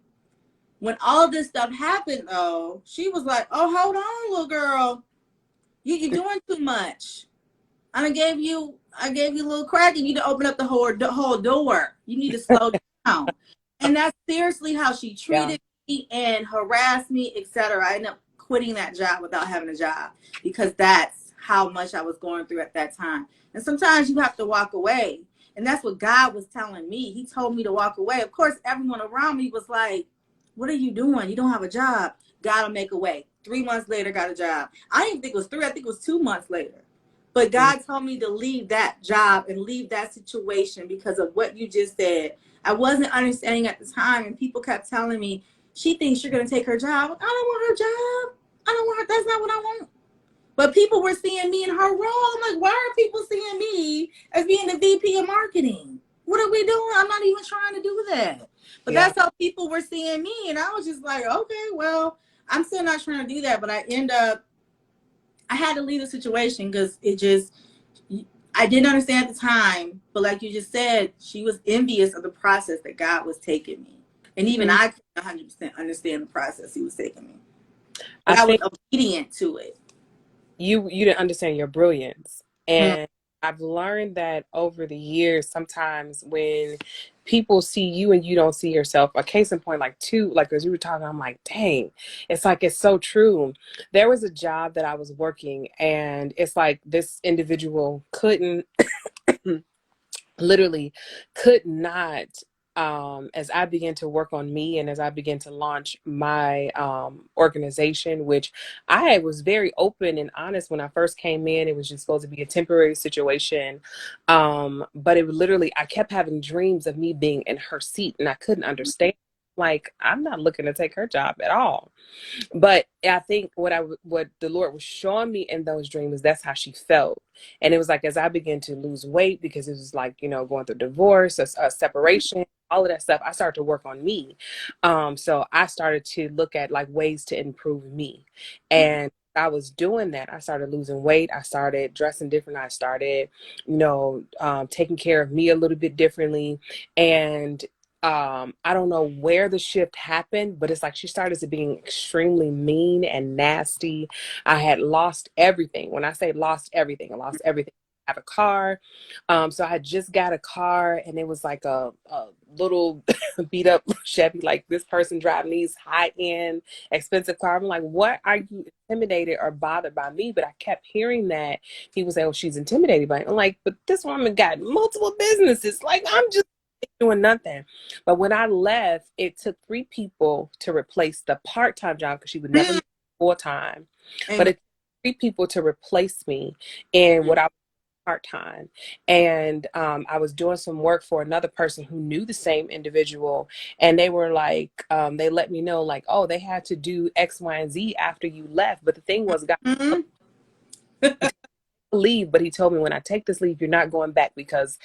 [SPEAKER 1] When all this stuff happened, though, she was like, "Oh, hold on, little girl, you're doing too much. I gave you a little crack, and you need to open up the whole door. You need to slow down." And that's seriously how she
[SPEAKER 2] Yeah.
[SPEAKER 1] treated me and harassed me, etc. I ended up quitting that job without having a job because that's how much I was going through at that time. And sometimes you have to walk away. And that's what God was telling me. He told me to walk away. Of course, everyone around me was like, "What are you doing? You don't have a job." God will make a way. 3 months later, got a job. I didn't think it was three. I think it was 2 months later. But
[SPEAKER 2] Mm.
[SPEAKER 1] God told me to leave that job and leave that situation because of what you just said. I wasn't understanding at the time, and people kept telling me, "She thinks you're going to take her job." I don't want her job. I don't want her. That's not what I want. But people were seeing me in her role. I'm like, why are people seeing me as being the VP of marketing? What are we doing? I'm not even trying to do that. But
[SPEAKER 2] Yeah.
[SPEAKER 1] that's how people were seeing me. And I was just like, okay, well, I'm still not trying to do that. But I had to leave the situation because I didn't understand at the time. But like you just said, she was envious of the process that God was taking me. And even
[SPEAKER 2] Mhm.
[SPEAKER 1] I couldn't 100% understand the process he was taking me. But
[SPEAKER 2] I
[SPEAKER 1] I was
[SPEAKER 2] think
[SPEAKER 1] obedient to it.
[SPEAKER 2] you didn't understand your brilliance.
[SPEAKER 1] Hmm.
[SPEAKER 2] And I've learned that over the years, sometimes when people see you and you don't see yourself, a case in point, like two, like as you were talking, I'm like, dang, it's like it's so true. There was a job that I was working, and it's like this individual couldn't literally could not, as I began to work on me and as I began to launch my organization, which I was very open and honest when I first came in. It was just supposed to be a temporary situation, but it literally, I kept having dreams of me being in her seat, and I couldn't understand, like, I'm not looking to take her job at all. But I think what the Lord was showing me in those dreams, that's how she felt. And it was like as I began to lose weight, because it was like, going through divorce, a separation, all of that stuff, I started to work on me. So I started to look at like ways to improve me. And I was doing that. I started losing weight. I started dressing different. I started, taking care of me a little bit differently. And I don't know where the shift happened, but it's like she started to being extremely mean and nasty. I had lost everything. When I say lost everything, I lost everything. I have a car. So I had just got a car, and it was like a little beat up Chevy, like this person driving these high end expensive car. I'm like, what, are you intimidated or bothered by me? But I kept hearing that people say, oh, she's intimidated by it. I'm like, but this woman got multiple businesses. Like, I'm just doing nothing. But when I left, it took 3 people to replace the part-time job, because she would never make full-time. But
[SPEAKER 1] Amen.
[SPEAKER 2] it took 3 people to replace me in what I was part-time. And I was doing some work for another person who knew the same individual. And they were like, they let me know, like, oh, they had to do X, Y, and Z after you left. But the thing was, God,
[SPEAKER 1] Mhm.
[SPEAKER 2] leave, but he told me, when I take this leave, you're not going back, because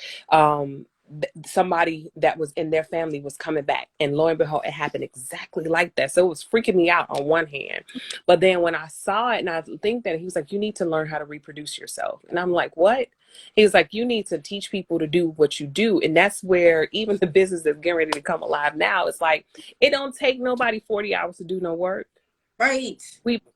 [SPEAKER 2] somebody that was in their family was coming back. And lo and behold, it happened exactly like that. So it was freaking me out on one hand. But then when I saw it, and I think that he was like, you need to learn how to reproduce yourself. And I'm like, what? He was like, you need to teach people to do what you do. And that's where even the business that's getting ready to come alive now, it's like, it don't take nobody 40 hours to do no work.
[SPEAKER 1] Right.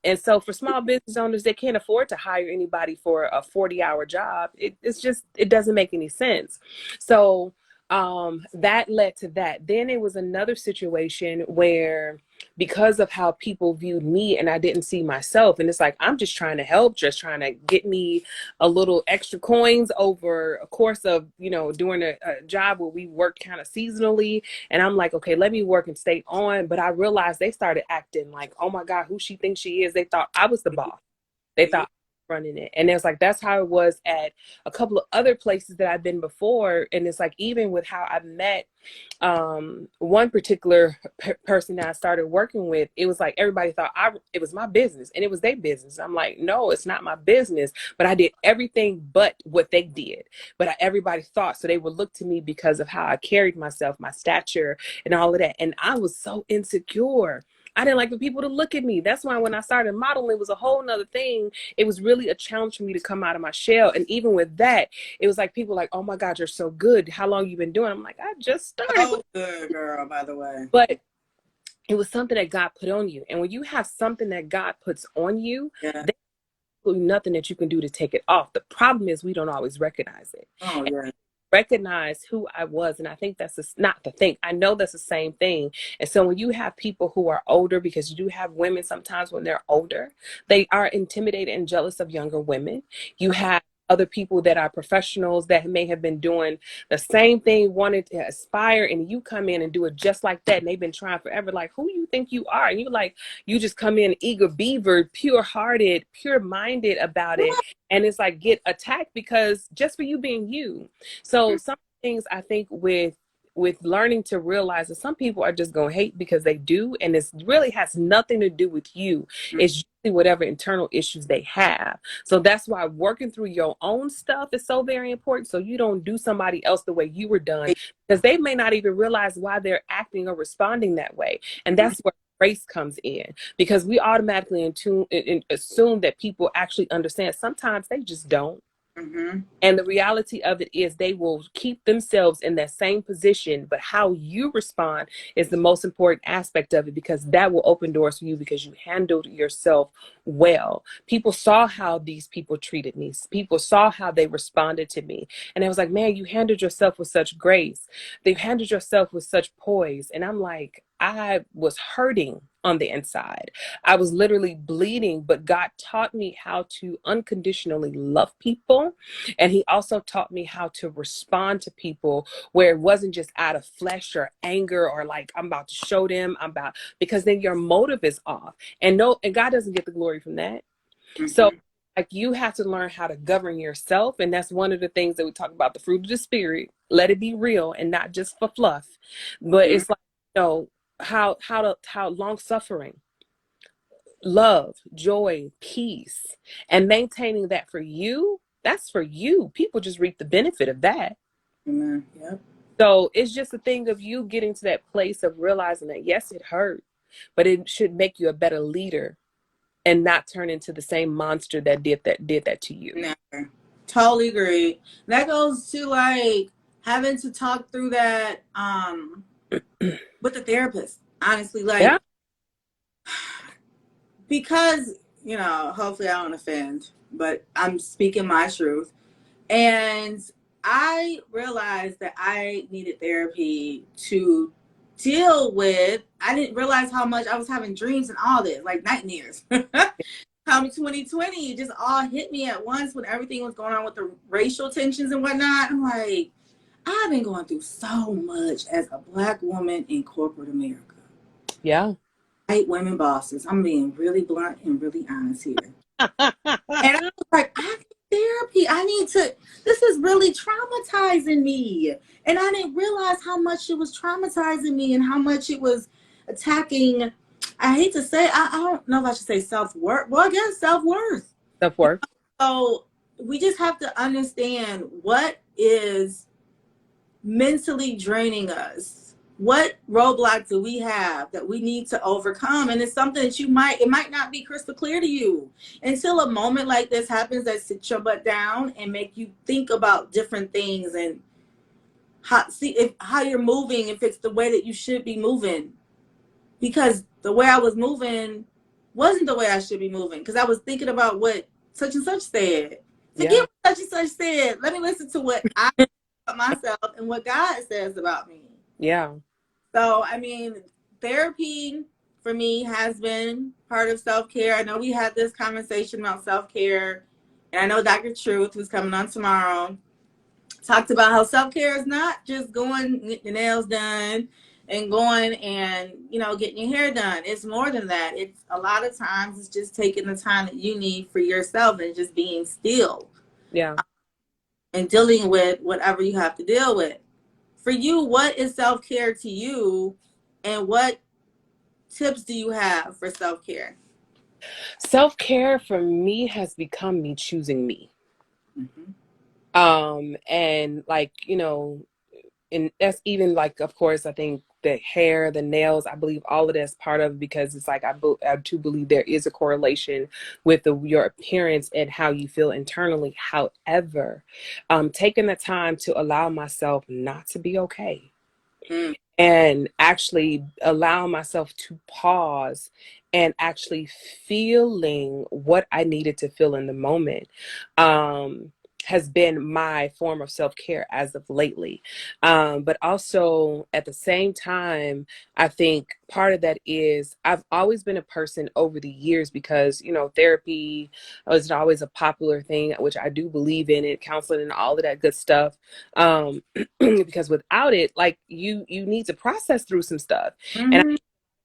[SPEAKER 2] And so for small business owners, they can't afford to hire anybody for a 40-hour job. It's just, it doesn't make any sense. So that led to that. Then it was another situation where, because of how people viewed me and I didn't see myself, and it's like, I'm just trying to help, just trying to get me a little extra coins over a course of, doing a job where we worked kind of seasonally. And I'm like, okay, let me work and stay on. But I realized they started acting like, oh my God, who she thinks she is. They thought I was the boss. They thought I was running it. And it's like, that's how it was at a couple of other places that I've been before. And it's like, even with how I met one particular person that I started working with, it was like everybody thought it was my business, and it was their business. I'm like, no, it's not my business, but I did everything but what they did. But everybody thought, so they would look to me because of how I carried myself, my stature, and all of that. And I was so insecure. I didn't like for people to look at me. That's why when I started modeling, it was a whole nother thing. It was really a challenge for me to come out of my shell. And even with that, it was like people like, oh my God, you're so good. How long you been doing? I'm like, I just started.
[SPEAKER 1] So good, girl, by the way.
[SPEAKER 2] But it was something that God put on you. And when you have something that God puts on you,
[SPEAKER 1] Yeah.
[SPEAKER 2] there's absolutely nothing that you can do to take it off. The problem is we don't always recognize it.
[SPEAKER 1] Oh, yeah.
[SPEAKER 2] Recognize who I was. And I think that's not the thing. I know that's the same thing. And so when you have people who are older, because you do have women sometimes when they're older, they are intimidated and jealous of younger women. You have other people that are professionals that may have been doing the same thing, wanted to aspire, and you come in and do it just like that. And they've been trying forever. Like, who you think you are? And you like, you just come in eager beaver, pure hearted, pure minded about it. And it's like get attacked because just for you being you. So some things I think with learning to realize that some people are just going to hate because they do, and it really has nothing to do with you. It's usually whatever internal issues they have. So that's why working through your own stuff is so very important, so you don't do somebody else the way you were done, because they may not even realize why they're acting or responding that way. And that's where grace comes in, because we automatically assume that people actually understand. Sometimes they just don't.
[SPEAKER 1] Mm-hmm.
[SPEAKER 2] And the reality of it is they will keep themselves in that same position, but how you respond is the most important aspect of it, because that will open doors for you because you handled yourself well. People saw how these people treated me. People saw how they responded to me. And it was like, man, you handled yourself with such grace. They handled yourself with such poise. And I'm like, I was hurting on the inside. I was literally bleeding, but God taught me how to unconditionally love people. And He also taught me how to respond to people where it wasn't just out of flesh or anger or like, I'm about to show them, because then your motive is off. And no, and God doesn't get the glory from that. So
[SPEAKER 1] Mm-hmm.
[SPEAKER 2] like you have to learn how to govern yourself. And that's one of the things that we talk about, the fruit of the spirit. Let it be real and not just for fluff. But
[SPEAKER 1] Mm-hmm.
[SPEAKER 2] it's like, how long suffering, love, joy, peace, and maintaining that for you, that's for you. People just reap the benefit of that.
[SPEAKER 1] Amen. Yep.
[SPEAKER 2] So it's just a thing of you getting to that place of realizing that, yes, it hurt, but it should make you a better leader and not turn into the same monster that did that to you.
[SPEAKER 1] Never. Totally agree. That goes to like having to talk through that with the therapist. Honestly,
[SPEAKER 2] Yeah.
[SPEAKER 1] like because hopefully I don't offend, but I'm speaking my truth. And I realized that I needed therapy to deal with. I didn't realize how much I was having dreams and all this, like nightmares. Come 2020, it just all hit me at once when everything was going on with the racial tensions and whatnot. I'm like, I've been going through so much as a Black woman in corporate America.
[SPEAKER 2] Yeah.
[SPEAKER 1] White women bosses. I'm being really blunt and really honest here. And I was like, I need therapy. This is really traumatizing me. And I didn't realize how much it was traumatizing me and how much it was attacking. I hate to say, I don't know if I should say self-worth. Well, I guess self-worth.
[SPEAKER 2] Self-worth.
[SPEAKER 1] So we just have to understand what is mentally draining us. What roadblocks do we have that we need to overcome? And it's something that it might not be crystal clear to you until a moment like this happens that sits your butt down and make you think about different things and how you're moving, if it's the way that you should be moving. Because the way I was moving wasn't the way I should be moving, because I was thinking about what such and such said. Forget
[SPEAKER 2] Yeah.
[SPEAKER 1] what such and such said. Let me listen to what I about myself and what God says about me.
[SPEAKER 2] Yeah.
[SPEAKER 1] So, I mean, therapy for me has been part of self-care. I know we had this conversation about self-care, and I know Dr. Truth, who's coming on tomorrow, talked about how self-care is not just going get your nails done and going and getting your hair done. It's more than that. It's a lot of times it's just taking the time that you need for yourself and just being still
[SPEAKER 2] Yeah.
[SPEAKER 1] and dealing with whatever you have to deal with. For you, what is self-care to you, and what tips do you have for self-care?
[SPEAKER 2] Self-care for me has become me choosing me.
[SPEAKER 1] Mm-hmm.
[SPEAKER 2] And like, and that's even like, of course, I think the hair, the nails. I believe all of that's part of it because it's like I do believe there is a correlation with your appearance and how you feel internally. However, taking the time to allow myself not to be okay
[SPEAKER 1] Mm.
[SPEAKER 2] and actually allow myself to pause and actually feeling what I needed to feel in the moment has been my form of self-care as of lately. But also at the same time, I think part of that is I've always been a person over the years because, you know, therapy was always a popular thing, which I do believe in it, counseling and all of that good stuff. Because without it, like you need to process through some stuff. And
[SPEAKER 1] Mm-hmm.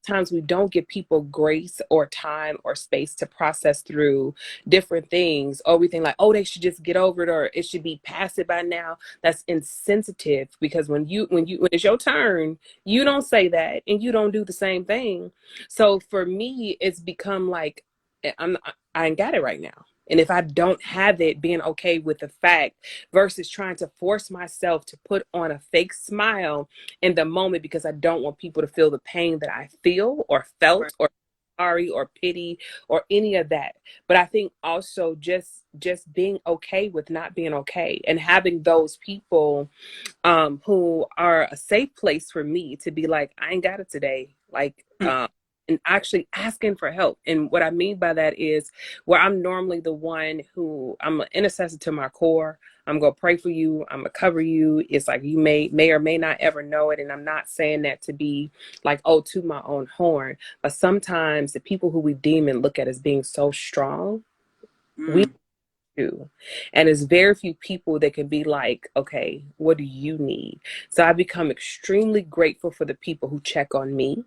[SPEAKER 2] times we don't give people grace or time or space to process through different things, or we think like, oh, they should just get over it or it should be past it by now. That's insensitive because when it's your turn, you don't say that and you don't do the same thing. So for me, it's become like I ain't got it right now. And if I don't have it, being okay with the fact versus trying to force myself to put on a fake smile in the moment because I don't want people to feel the pain that I feel or
[SPEAKER 1] Right.
[SPEAKER 2] felt or sorry or pity or any of that. But I think also just being okay with not being okay and having those people who are a safe place for me to be like, I ain't got it today. Like, and actually asking for help. And what I mean by that is where I'm normally the one who I'm an intercessor to my core. I'm gonna pray for you. I'm gonna cover you. It's like you may or may not ever know it. And I'm not saying that to be like, oh, to my own horn. But sometimes the people who we deem and look at as being so strong, we
[SPEAKER 1] Mm.
[SPEAKER 2] do. And there's very few people that can be like, okay, what do you need? So I become extremely grateful for the people who check on me.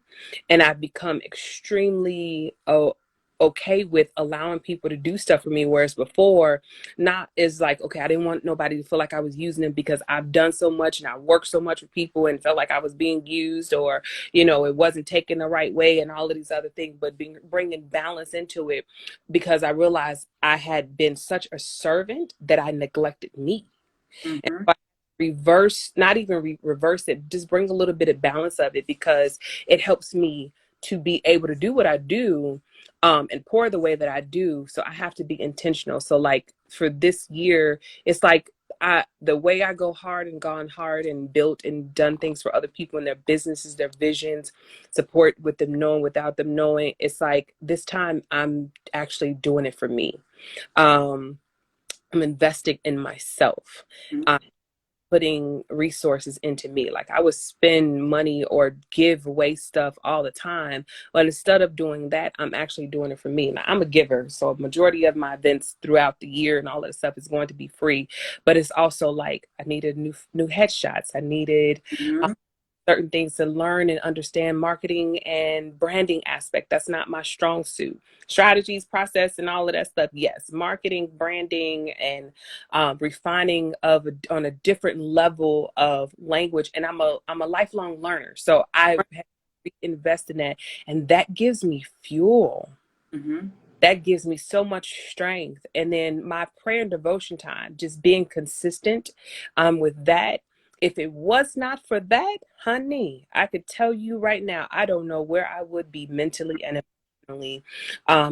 [SPEAKER 2] And I've become extremely okay with allowing people to do stuff for me. Whereas before, not is like, okay, I didn't want nobody to feel like I was using them because I've done so much and I worked so much with people and felt like I was being used or, you know, it wasn't taken the right way and all of these other things, but bringing balance into it because I realized I had been such a servant that I neglected me. And
[SPEAKER 1] Mm-hmm.
[SPEAKER 2] if I reverse, not even reverse it, just bring a little bit of balance of it because it helps me to be able to do what I do and pour the way that I do. So I have to be intentional. So like for this year, it's like the way I go hard and gone hard and built and done things for other people and their businesses, their visions, support with them knowing, without them knowing. It's like this time I'm actually doing it for me. Um, I'm investing in myself. I'm putting resources into me. Like I would spend money or give away stuff all the time, but instead of doing that, I'm actually doing it for me. Now, I'm a giver, so a majority of my events throughout the year and all that stuff is going to be free. But it's also like I needed new headshots. I needed
[SPEAKER 1] Mm-hmm.
[SPEAKER 2] certain things to learn and understand marketing and branding aspect. That's not my strong suit. Strategies, process, and all of that stuff. Yes, marketing, branding, and refining on a different level of language. And I'm a lifelong learner, so I have to invest in that, and that gives me fuel.
[SPEAKER 1] Mm-hmm.
[SPEAKER 2] That gives me so much strength. And then my prayer and devotion time, just being consistent with that. If it was not for that, honey, I could tell you right now, I don't know where I would be mentally and emotionally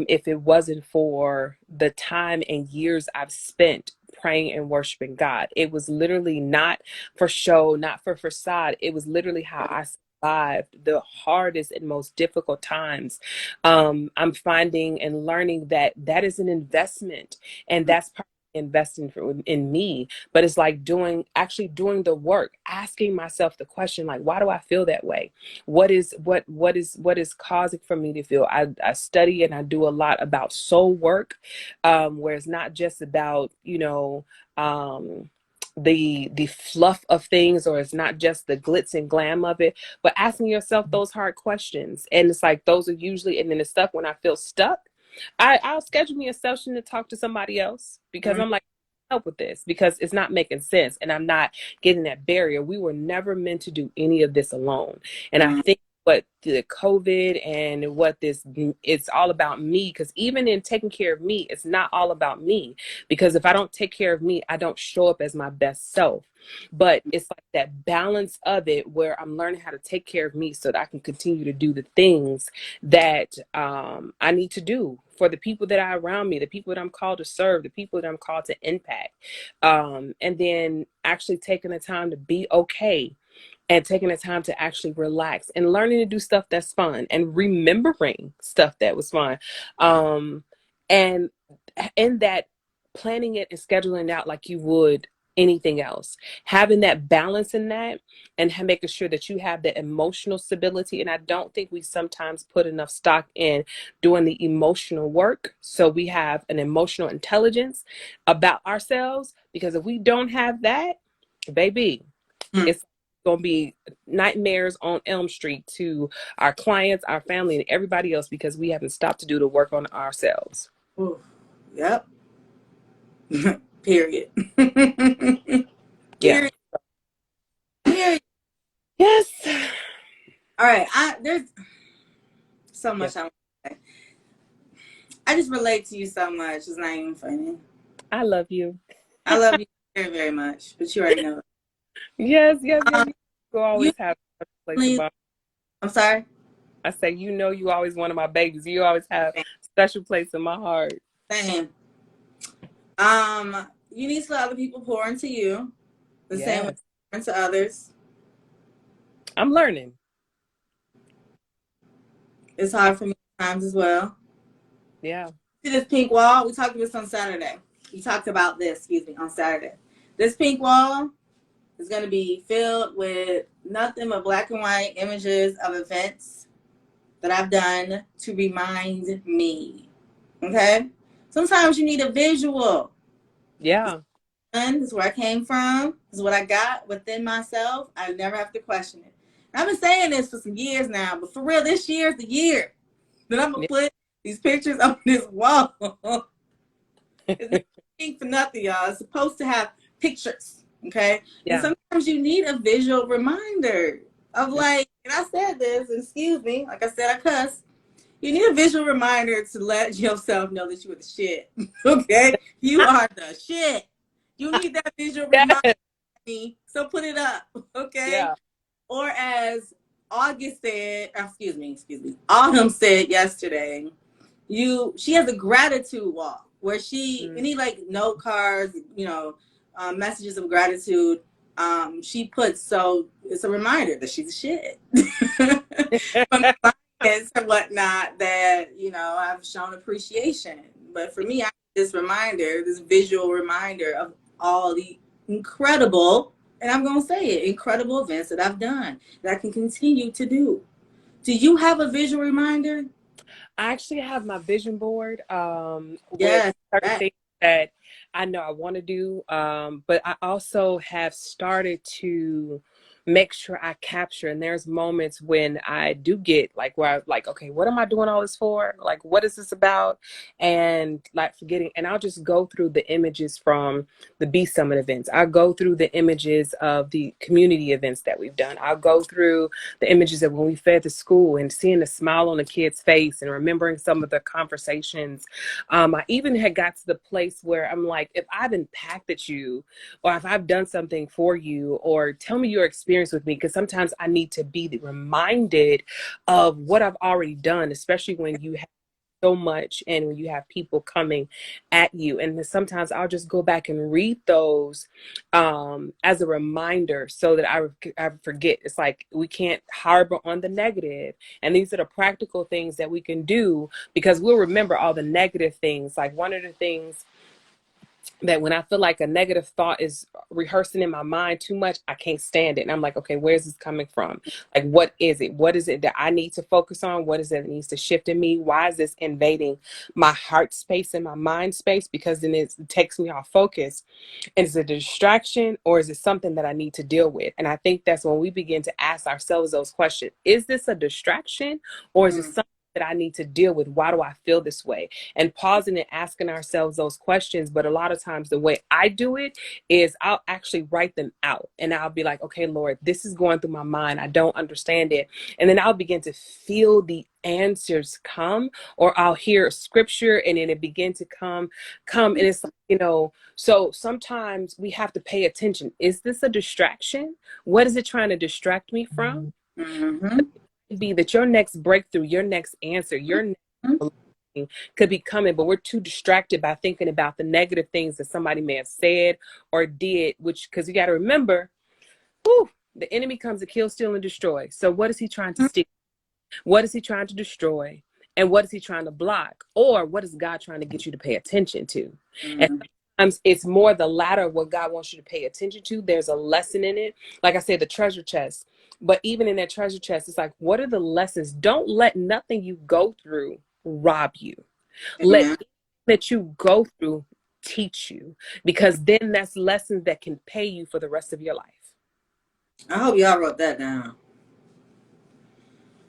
[SPEAKER 2] if it wasn't for the time and years I've spent praying and worshiping God. It was literally not for show, not for facade. It was literally how I survived the hardest and most difficult times. I'm finding and learning that that is an investment, and that's part of investing in me. But it's like actually doing the work, asking myself the question, like, why do I feel that way? What is causing for me to feel? I study and I do a lot about soul work, where it's not just about, the fluff of things, or it's not just the glitz and glam of it, but asking yourself those hard questions. And it's like those are usually, and then the stuff when I feel stuck, I'll schedule me a session to talk to somebody else because
[SPEAKER 1] Mm-hmm.
[SPEAKER 2] I'm like, help with this because it's not making sense and I'm not getting that barrier. We were never meant to do any of this alone. And I think what the COVID and what this, it's all about me. Because even in taking care of me, it's not all about me. Because if I don't take care of me, I don't show up as my best self. But it's like that balance of it where I'm learning how to take care of me so that I can continue to do the things that I need to do for the people that are around me, the people that I'm called to serve, the people that I'm called to impact. And then actually taking the time to be okay and taking the time to actually relax and learning to do stuff that's fun and remembering stuff that was fun. And in that, planning it and scheduling it out like you would anything else, having that balance in that, and making sure that you have the emotional stability. And I don't think we sometimes put enough stock in doing the emotional work, so we have an emotional intelligence about ourselves, because if we don't have that, baby,
[SPEAKER 1] Mm.
[SPEAKER 2] it's going to be nightmares on Elm Street to our clients, our family, and everybody else, because we haven't stopped to do the work on ourselves.
[SPEAKER 1] Ooh, yep. Period.
[SPEAKER 2] Yeah.
[SPEAKER 1] Period. Period.
[SPEAKER 2] Yes.
[SPEAKER 1] All right. There's so
[SPEAKER 2] Yes.
[SPEAKER 1] much I want to say. I just relate to you so much. It's not even funny.
[SPEAKER 2] I love you.
[SPEAKER 1] I love you very, very much, but you already know.
[SPEAKER 2] Yes, yes, yes,
[SPEAKER 1] Um,
[SPEAKER 2] yes. You
[SPEAKER 1] you
[SPEAKER 2] always have a place in
[SPEAKER 1] please.
[SPEAKER 2] my.
[SPEAKER 1] I'm sorry.
[SPEAKER 2] I say, you know, you always one of my babies. You always have a special place in my heart.
[SPEAKER 1] Same. You need to let other people pour into you the same way you
[SPEAKER 2] Yes,
[SPEAKER 1] pour into others.
[SPEAKER 2] I'm learning.
[SPEAKER 1] It's hard for me at times as well.
[SPEAKER 2] Yeah,
[SPEAKER 1] See this pink wall? We talked about this on Saturday. We talked about this, excuse me, on Saturday. This pink wall is going to be filled with nothing but black and white images of events that I've done to remind me. Okay? Sometimes you need a visual.
[SPEAKER 2] yeah,
[SPEAKER 1] This is where I came from. This is what I got within myself. I never have to question it. And I've been saying this for some years now, but for real, this year is the year that I'm going
[SPEAKER 2] yeah,
[SPEAKER 1] to put these pictures on this wall. It's not pink for nothing, y'all. It's supposed to have pictures, okay? And
[SPEAKER 2] yeah.
[SPEAKER 1] sometimes you need a visual reminder of like, and I said this, excuse me, like I said, I cuss. You need a visual reminder to let yourself know that you are the shit, okay? You are the shit. You need that visual reminder,
[SPEAKER 2] Yes,
[SPEAKER 1] so put it up, okay?
[SPEAKER 2] yeah.
[SPEAKER 1] Or as August said, excuse me, Autumn said yesterday, she has a gratitude walk where she
[SPEAKER 2] Mm.
[SPEAKER 1] any like note cards, messages of gratitude. She puts, so it's a reminder that she's a shit from clients and whatnot, that I've shown appreciation. But for me, I need this reminder, this visual reminder of all the incredible, and I'm gonna say it, incredible events that I've done that I can continue to do. Do you have a visual reminder?
[SPEAKER 2] I actually have my vision board with
[SPEAKER 1] Yes,
[SPEAKER 2] certain
[SPEAKER 1] that.
[SPEAKER 2] things that I know I want to do. But I also have started to make sure I capture. And there's moments when I do get like where I'm like, okay, what am I doing all this for? Like, what is this about? And like forgetting. And I'll just go through the images from the B Summit events. I'll go through the images of the community events that we've done. I'll go through the images of when we fed the school and seeing the smile on the kid's face and remembering some of the conversations. I even had got to the place where I'm like, if I've impacted you or if I've done something for you, or tell me your experience with me, because sometimes I need to be reminded of what I've already done, especially when you have so much and when you have people coming at you. And then sometimes I'll just go back and read those as a reminder so that I forget. It's like we can't harbor on the negative, and these are the practical things that we can do, because we'll remember all the negative things. Like one of the things that when I feel like a negative thought is rehearsing in my mind too much, I can't stand it. And I'm like, okay, where's this coming from? Like, what is it? What is it that I need to focus on? What is it that needs to shift in me? Why is this invading my heart space and my mind space? Because then it takes me off focus. And is it a distraction, or is it something that I need to deal with? And I think that's when we begin to ask ourselves those questions. Is this a distraction, or is it
[SPEAKER 1] Mm.
[SPEAKER 2] something that I need to deal with? Why do I feel this way? And pausing and asking ourselves those questions. But a lot of times the way I do it is I'll actually write them out, and I'll be like, okay, Lord, this is going through my mind. I don't understand it. And then I'll begin to feel the answers come, or I'll hear a scripture and then it begin to come. And it's like, so sometimes we have to pay attention. Is this a distraction? What is it trying to distract me from?
[SPEAKER 1] Mm-hmm.
[SPEAKER 2] Be that your next breakthrough, your next answer, your next blessing could be coming, but we're too distracted by thinking about the negative things that somebody may have said or did, which, because you got to remember, the enemy comes to kill, steal, and destroy. So what is he trying to steal? What is he trying to destroy? And what is he trying to block? Or what is God trying to get you to pay attention to? And
[SPEAKER 1] Mm-hmm.
[SPEAKER 2] sometimes it's more the latter of what God wants you to pay attention to. There's a lesson in it. Like I said, the treasure chest. But even in that treasure chest, it's like, what are the lessons? Don't let nothing you go through rob you. Let
[SPEAKER 1] Amen.
[SPEAKER 2] that you go through teach you, because then that's lessons that can pay you for the rest of your life.
[SPEAKER 1] I hope y'all wrote that down.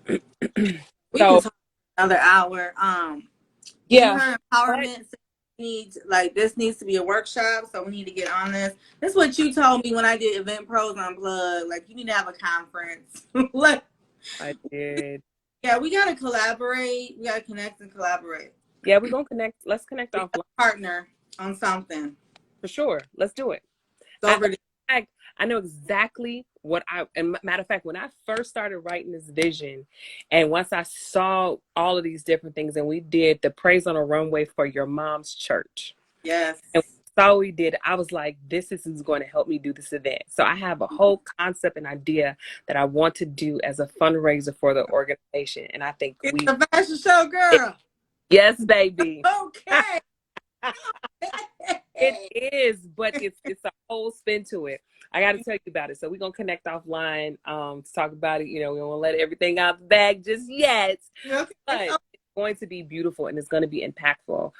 [SPEAKER 1] We can
[SPEAKER 2] So
[SPEAKER 1] talk another hour. In
[SPEAKER 2] yeah,
[SPEAKER 1] her
[SPEAKER 2] but
[SPEAKER 1] empowerment, needs like this needs to be a workshop, so we need to get on this. This is what you told me when I did Event Pros Unplugged. Like, you need to have a conference. Like,
[SPEAKER 2] I did.
[SPEAKER 1] yeah, we gotta collaborate. We gotta connect and collaborate.
[SPEAKER 2] Yeah, we're gonna connect. Let's connect
[SPEAKER 1] We gotta
[SPEAKER 2] offline
[SPEAKER 1] partner on something.
[SPEAKER 2] for sure. Let's do it.
[SPEAKER 1] It's over there.
[SPEAKER 2] In fact, I know exactly what and matter of fact, when I first started writing this vision, and once I saw all of these different things, and we did the Praise on a Runway for your mom's church,
[SPEAKER 1] Yes.
[SPEAKER 2] and saw we did, I was like, this is going to help me do this event. So I have a whole concept and idea that I want to do as a fundraiser for the organization, and I think
[SPEAKER 1] It's a fashion show,
[SPEAKER 2] it,
[SPEAKER 1] girl.
[SPEAKER 2] yes, baby.
[SPEAKER 1] Okay.
[SPEAKER 2] It is, but it's a whole spin to it. I got to tell you about it. So we're gonna connect offline to talk about it. We don't want to let everything out the bag just yet,
[SPEAKER 1] Okay.
[SPEAKER 2] but it's going to be beautiful and it's going to be impactful.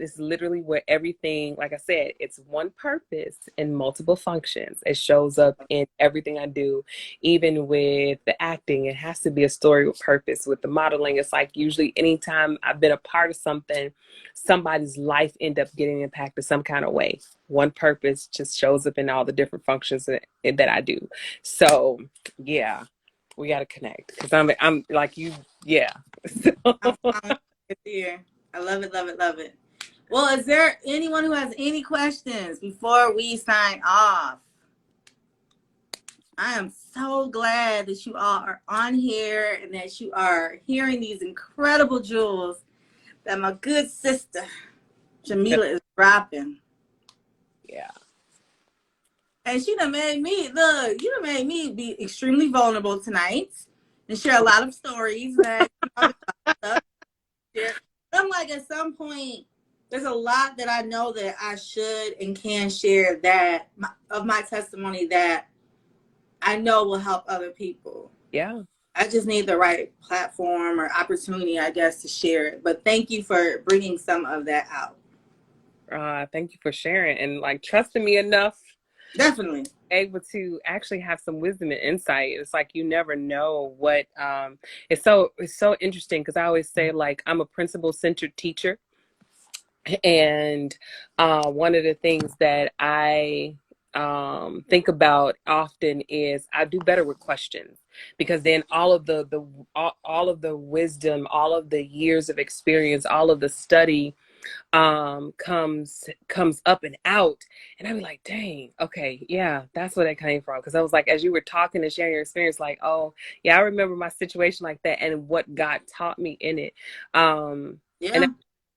[SPEAKER 2] It's literally where everything, like I said, it's one purpose and multiple functions. It shows up in everything I do, even with the acting. It has to be a story with purpose. With the modeling, it's like usually anytime I've been a part of something, somebody's life end up getting impacted some kind of way. One purpose just shows up in all the different functions that I do. So yeah, we got to connect, because I'm like you. Yeah.
[SPEAKER 1] I'm here. I love it, love it, love it. Well, is there anyone who has any questions before we sign off? I am so glad that you all are on here and that you are hearing these incredible jewels that my good sister Jamelia is dropping.
[SPEAKER 2] Yeah.
[SPEAKER 1] And she done made me, look, you done made me be extremely vulnerable tonight and share a lot of stories that I'm like, at some point, there's a lot that I know that I should and can share of my testimony that I know will help other people.
[SPEAKER 2] Yeah.
[SPEAKER 1] I just need the right platform or opportunity, I guess, to share it. But thank you for bringing some of that out.
[SPEAKER 2] Thank you for sharing and like trusting me enough,
[SPEAKER 1] Definitely.
[SPEAKER 2] able to actually have some wisdom and insight. It's like you never know what it's so interesting, because I always say, like, I'm a principle centered teacher, and one of the things that I think about often is I do better with questions, because then all of all of the wisdom, all of the years of experience, all of the study comes up and out, and I'd be like, dang, okay, yeah, that's where that came from. Because I was like, as you were talking and sharing your experience, like, oh yeah, I remember my situation like that and what God taught me in it. And
[SPEAKER 1] Yeah.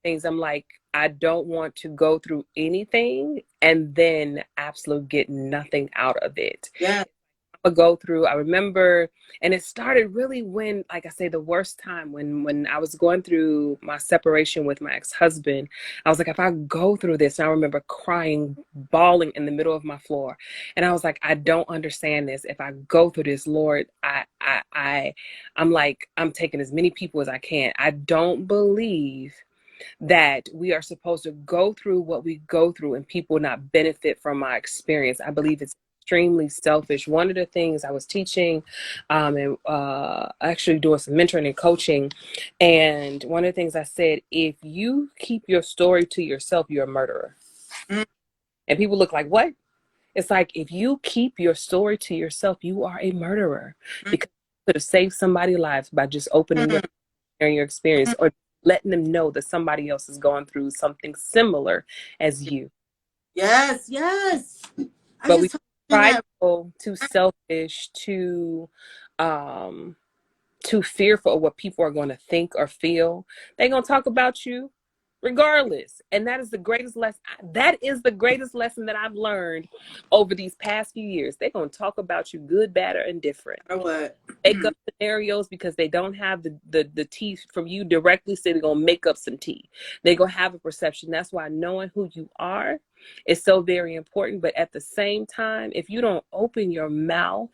[SPEAKER 2] things, I'm like, I don't want to go through anything and then absolutely get nothing out of it.
[SPEAKER 1] Yeah.
[SPEAKER 2] Go through, I remember, and it started really when, like I say, the worst time when I was going through my separation with my ex-husband. I was like, if I go through this, and I remember crying, bawling in the middle of my floor, and I was like, I don't understand this. If I go through this, Lord, I'm like, I'm taking as many people as I can. I don't believe that we are supposed to go through what we go through and people not benefit from my experience. I believe it's extremely selfish. One of the things I was teaching and actually doing some mentoring and coaching, and one of the things I said, if you keep your story to yourself, you're a murderer.
[SPEAKER 1] Mm,
[SPEAKER 2] And people look like, what? It's like, if you keep your story to yourself, you are a murderer,
[SPEAKER 1] mm,
[SPEAKER 2] because you could have saved somebody's lives by just opening your,
[SPEAKER 1] mm,
[SPEAKER 2] sharing your experience,
[SPEAKER 1] mm.
[SPEAKER 2] or letting them know that somebody else is going through something similar as you.
[SPEAKER 1] Yes, yes. I
[SPEAKER 2] But we
[SPEAKER 1] just told you that.
[SPEAKER 2] prideful, too selfish, um, too fearful of what people are going to think or feel. They're going to talk about you regardless. And that is the greatest lesson. That is the greatest lesson that I've learned over these past few years. They're going to talk about you good, bad, or indifferent.
[SPEAKER 1] Or what?
[SPEAKER 2] Make up scenarios because they don't have the tea from you directly, so they're going to make up some tea. They're going to have a perception. That's why knowing who you are is so very important. But at the same time, if you don't open your mouth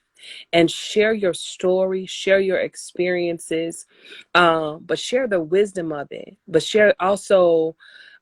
[SPEAKER 2] and share your story, share your experiences, but share the wisdom of it, but share also,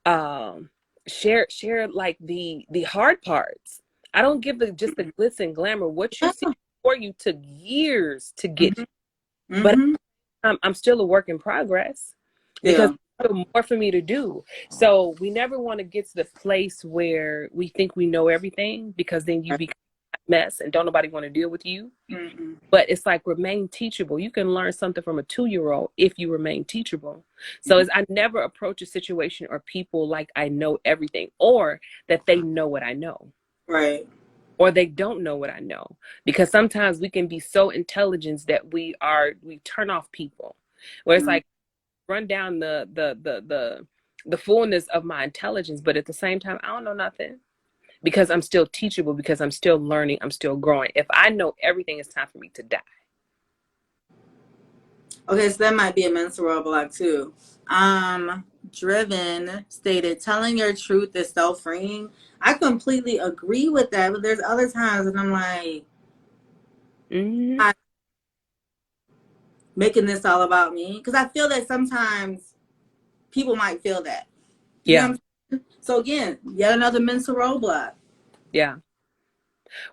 [SPEAKER 2] um, share like the hard parts. I don't give the just the glitz and glamour. What you
[SPEAKER 1] Yeah.
[SPEAKER 2] see before you took years to get,
[SPEAKER 1] Mm-hmm.
[SPEAKER 2] but
[SPEAKER 1] Mm-hmm.
[SPEAKER 2] I'm still a work in progress because
[SPEAKER 1] Yeah.
[SPEAKER 2] there's still more for me to do. So we never want to get to the place where we think we know everything, because then you
[SPEAKER 1] Right.
[SPEAKER 2] become a mess and don't nobody want to deal with you.
[SPEAKER 1] Mm-hmm.
[SPEAKER 2] But it's like, remain teachable. You can learn something from a 2-year-old if you remain teachable. So I never approach a situation or people like I know everything, or that they know what I know,
[SPEAKER 1] Right.
[SPEAKER 2] or they don't know what I know. Because sometimes we can be so intelligent that we turn off people. Where it's
[SPEAKER 1] Mm-hmm.
[SPEAKER 2] like, run down the fullness of my intelligence, but at the same time, I don't know nothing, because I'm still teachable, because I'm still learning, I'm still growing. If I know everything, it's time for me to die.
[SPEAKER 1] Okay, so that might be a mental roadblock too. Driven stated, telling your truth is so freeing. I completely agree with that, but there's other times and I'm like,
[SPEAKER 2] Mm-hmm.
[SPEAKER 1] I'm making this all about me. Because I feel that sometimes people might feel that. You know
[SPEAKER 2] Yeah.
[SPEAKER 1] what I'm saying? So again, yet another mental roadblock.
[SPEAKER 2] Yeah.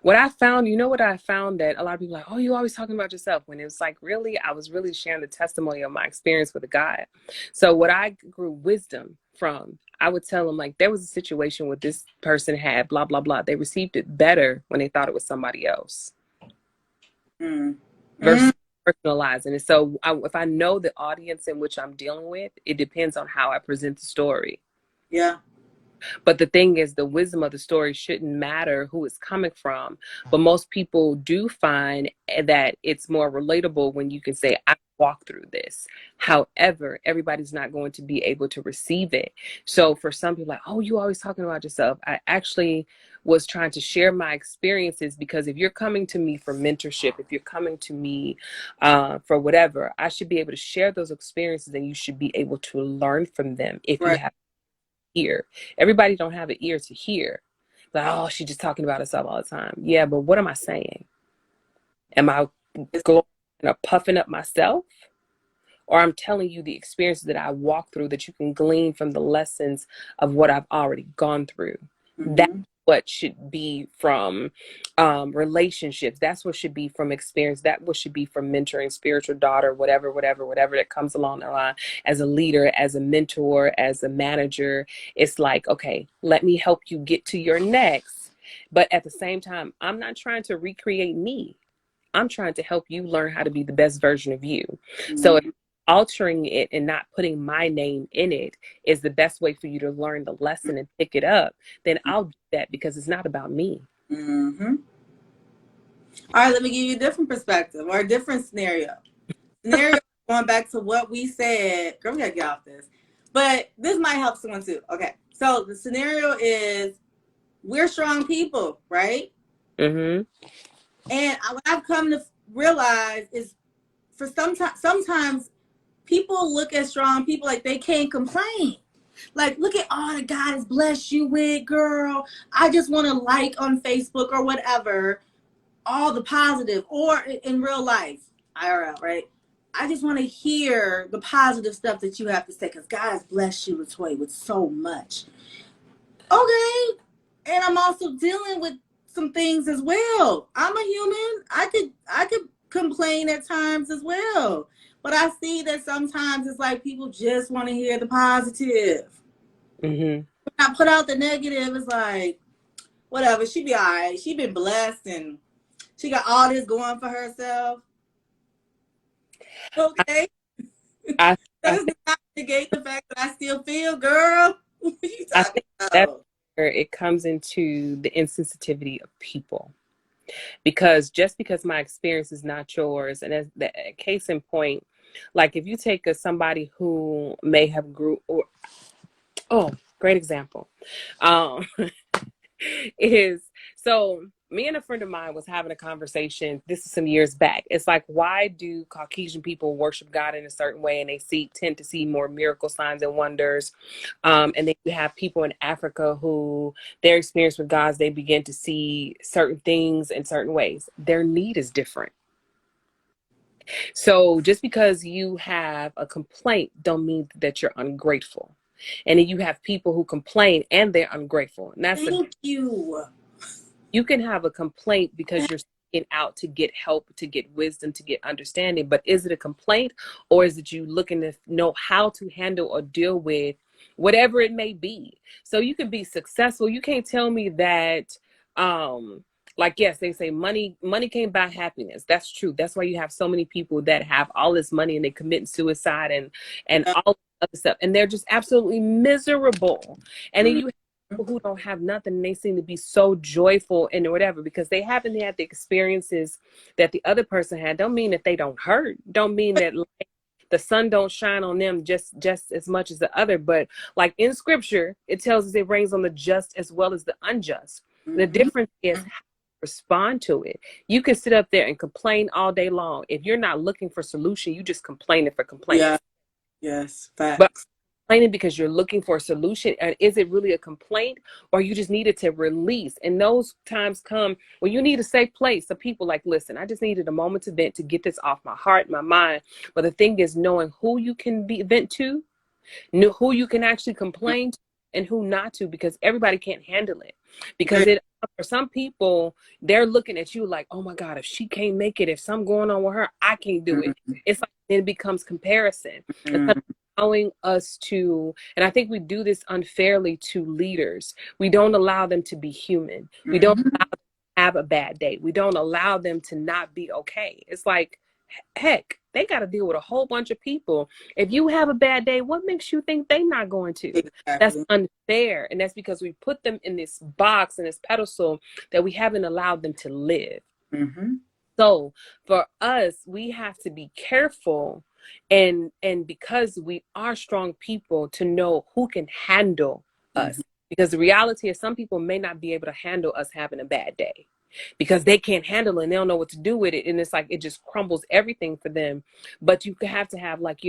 [SPEAKER 2] What I found, you know what I found, that a lot of people are like, oh, you always talking about yourself, when it was like, really, I was really sharing the testimony of my experience with a guy. So what I grew wisdom from, I would tell them, like, there was a situation where this person had blah, blah, blah. They received it better when they thought it was somebody else,
[SPEAKER 1] Mm. Mm.
[SPEAKER 2] versus personalizing it. So if I know the audience in which I'm dealing with, it depends on how I present the story.
[SPEAKER 1] Yeah.
[SPEAKER 2] But the thing is, the wisdom of the story shouldn't matter who it's coming from. But most people do find that it's more relatable when you can say, I walked through this. However, everybody's not going to be able to receive it. So for some people, like, oh, you always talking about yourself. I actually was trying to share my experiences, because if you're coming to me for mentorship, if you're coming to me for whatever, I should be able to share those experiences, and you should be able to learn from them if you
[SPEAKER 1] Right.
[SPEAKER 2] have ear. Everybody don't have an ear to hear. Like, oh, she's just talking about herself all the time. Yeah, but what am I saying? Am I going puffing up myself? Or I'm telling you the experiences that I walked through, that you can glean from the lessons of what I've already gone through. That's
[SPEAKER 1] Mm-hmm.
[SPEAKER 2] what should be from relationships. That's what should be from experience. That what should be from mentoring, spiritual daughter, whatever that comes along the line. As a leader, as a mentor, as a manager, it's like, okay, let me help you get to your next. But at the same time, I'm not trying to recreate me. I'm trying to help you learn how to be the best version of you. So if
[SPEAKER 1] Mm-hmm.
[SPEAKER 2] altering it and not putting my name in it is the best way for you to learn the lesson and pick it up, then I'll do that, because it's not about me.
[SPEAKER 1] Mm-hmm. All right, let me give you a different perspective or a different scenario. Scenario going back to what we said. Girl, we gotta get off this. But this might help someone too. Okay. So the scenario is we're strong people, right?
[SPEAKER 2] Mm-hmm.
[SPEAKER 1] And what I've come to realize is for sometimes people look at strong people like they can't complain. Like, look at all the God has blessed you with, girl. I just want to like on Facebook or whatever, all the positive, or in real life, IRL, right? I just want to hear the positive stuff that you have to say because God has blessed you, Latoya, with so much. Okay. And I'm also dealing with some things as well. I'm a human. I could complain at times as well. But I see that sometimes it's like people just want to hear the positive.
[SPEAKER 2] Mm-hmm.
[SPEAKER 1] When I put out the negative, it's like, whatever, she be all right. She been blessed and she got all this going for herself.
[SPEAKER 2] I,
[SPEAKER 1] Okay.
[SPEAKER 2] I,
[SPEAKER 1] That
[SPEAKER 2] I
[SPEAKER 1] does
[SPEAKER 2] think,
[SPEAKER 1] not negate the fact that I still feel, girl. What are you
[SPEAKER 2] I
[SPEAKER 1] talking
[SPEAKER 2] think that's
[SPEAKER 1] about?
[SPEAKER 2] where it comes into the insensitivity of people. Because just because my experience is not yours, and as the case in point, like if you take somebody who may have grew, or oh, great example, um, is so me and a friend of mine was having a conversation. This is some years back. It's like, why do Caucasian people worship God in a certain way, and they tend to see more miracle signs and wonders, and then you have people in Africa who their experience with God, they begin to see certain things in certain ways. Their need is different. So just because you have a complaint don't mean that you're ungrateful. And then you have people who complain and they're ungrateful. And that's the
[SPEAKER 1] Thank you.
[SPEAKER 2] you can have a complaint because you're seeking out to get help, to get wisdom, to get understanding. But is it a complaint, or is it you looking to know how to handle or deal with whatever it may be? So you can be successful. You can't tell me that like, yes, they say money can't buy happiness. That's true. That's why you have so many people that have all this money and they commit suicide and
[SPEAKER 1] Yeah.
[SPEAKER 2] all other stuff, and they're just absolutely miserable. And then
[SPEAKER 1] Mhm.
[SPEAKER 2] you people who don't have nothing and they seem to be so joyful and whatever because they haven't had the experiences that the other person had. Don't mean that they don't hurt, don't mean that like, the sun don't shine on them just as much as the other. But like in scripture it tells us it rains on the just as well as the unjust. The
[SPEAKER 1] Mhm.
[SPEAKER 2] difference is how you respond to it. You can sit up there and complain all day long. If you're not looking for solution, you just complaining for
[SPEAKER 1] Yeah.
[SPEAKER 2] complaints.
[SPEAKER 1] Yes.
[SPEAKER 2] But
[SPEAKER 1] Facts.
[SPEAKER 2] complaining because you're looking for a solution, and is it really a complaint, or you just needed to release? And those times come when you need a safe place. So people like, listen, I just needed a moment to vent, to get this off my heart, my mind. But the thing is knowing who you can be vent to, know who you can actually complain to, and who not to, because everybody can't handle it. Because
[SPEAKER 1] Very.
[SPEAKER 2] it for some people, they're looking at you like, oh my God, if she can't make it, if something going on with her, I can't do it.
[SPEAKER 1] Mhm.
[SPEAKER 2] It's like then it becomes comparison. Instead of
[SPEAKER 1] Mhm.
[SPEAKER 2] allowing us to, and I think we do this unfairly to leaders. We don't allow them to be human. We don't
[SPEAKER 1] Mhm.
[SPEAKER 2] allow them to have a bad day. We don't allow them to not be okay. It's like, heck, they got to deal with a whole bunch of people. If you have a bad day, what makes you think they're not going to? That's
[SPEAKER 1] Exactly.
[SPEAKER 2] unfair. And that's because we put them in this box and this pedestal that we haven't allowed them to live.
[SPEAKER 1] Mhm.
[SPEAKER 2] So for us, we have to be careful, and because we are strong people, to know who can handle
[SPEAKER 1] Mhm.
[SPEAKER 2] us. Because the reality is some people may not be able to handle us having a bad day because they can't handle it and they don't know what to do with it. And it's like it just crumbles everything for them. But you have to have, like,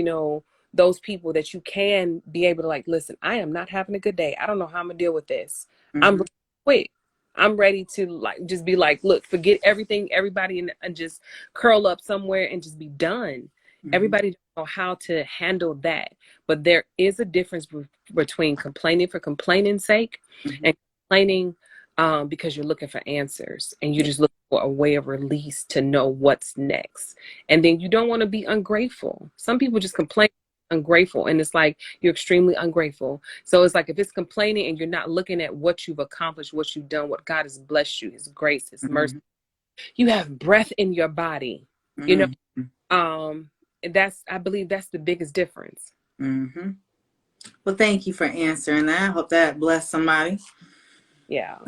[SPEAKER 2] those people that you can be able to, like, listen, I am not having a good day. I don't know how I'm gonna deal with this. I'm ready
[SPEAKER 1] Mhm.
[SPEAKER 2] to quit. I'm ready to, like, just be like, look, forget everything, everybody, and just curl up somewhere and just be done.
[SPEAKER 1] Mhm.
[SPEAKER 2] Everybody don't know how to handle that. But there is a difference between complaining for complaining's sake
[SPEAKER 1] Mhm.
[SPEAKER 2] and complaining because you're looking for answers and you
[SPEAKER 1] Yeah.
[SPEAKER 2] just look for a way of release to know what's next. And then you don't want to be ungrateful. Some people just complain ungrateful, and it's like you're extremely ungrateful. So it's like if it's complaining and you're not looking at what you've accomplished, what you've done, what God has blessed you, his grace, his mercy.
[SPEAKER 1] Mhm.
[SPEAKER 2] You have breath in your body, you know.
[SPEAKER 1] Mhm.
[SPEAKER 2] Um that's, I believe that's the biggest difference.
[SPEAKER 1] Mhm. Well, thank you for answering that. I hope that blessed somebody.
[SPEAKER 2] Yeah.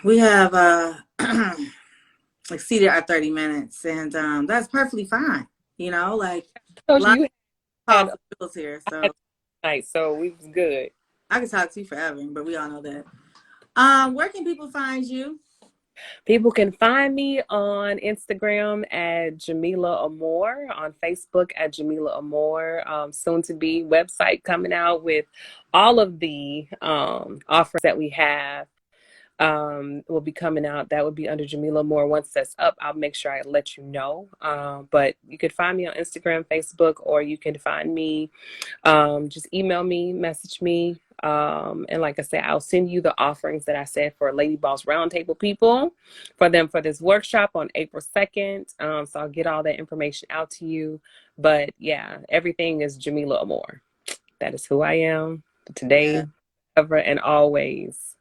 [SPEAKER 1] We have exceeded our 30 minutes, and that's perfectly fine. Like
[SPEAKER 2] So
[SPEAKER 1] a lot
[SPEAKER 2] you
[SPEAKER 1] of
[SPEAKER 2] had
[SPEAKER 1] powerful bills here,
[SPEAKER 2] had
[SPEAKER 1] so
[SPEAKER 2] night, so we was good.
[SPEAKER 1] I could talk to you forever, but we all know that. Where can people find you?
[SPEAKER 2] People can find me on Instagram at Jamelia Amor, on Facebook at Jamelia Amor. Soon to be website coming out with all of the offers that we have will be coming out. That would be under Jamelia Amor. Once that's up, I'll make sure I let you know. But you could find me on Instagram, Facebook, or you can find me, just email me, message me. And like I said, I'll send you the offerings that I said for Lady Boss Roundtable people for them for this workshop on April 2nd. So I'll get all that information out to you. But yeah, everything is Jamelia Amor. That is who I am
[SPEAKER 1] Yeah.
[SPEAKER 2] today, ever, and always.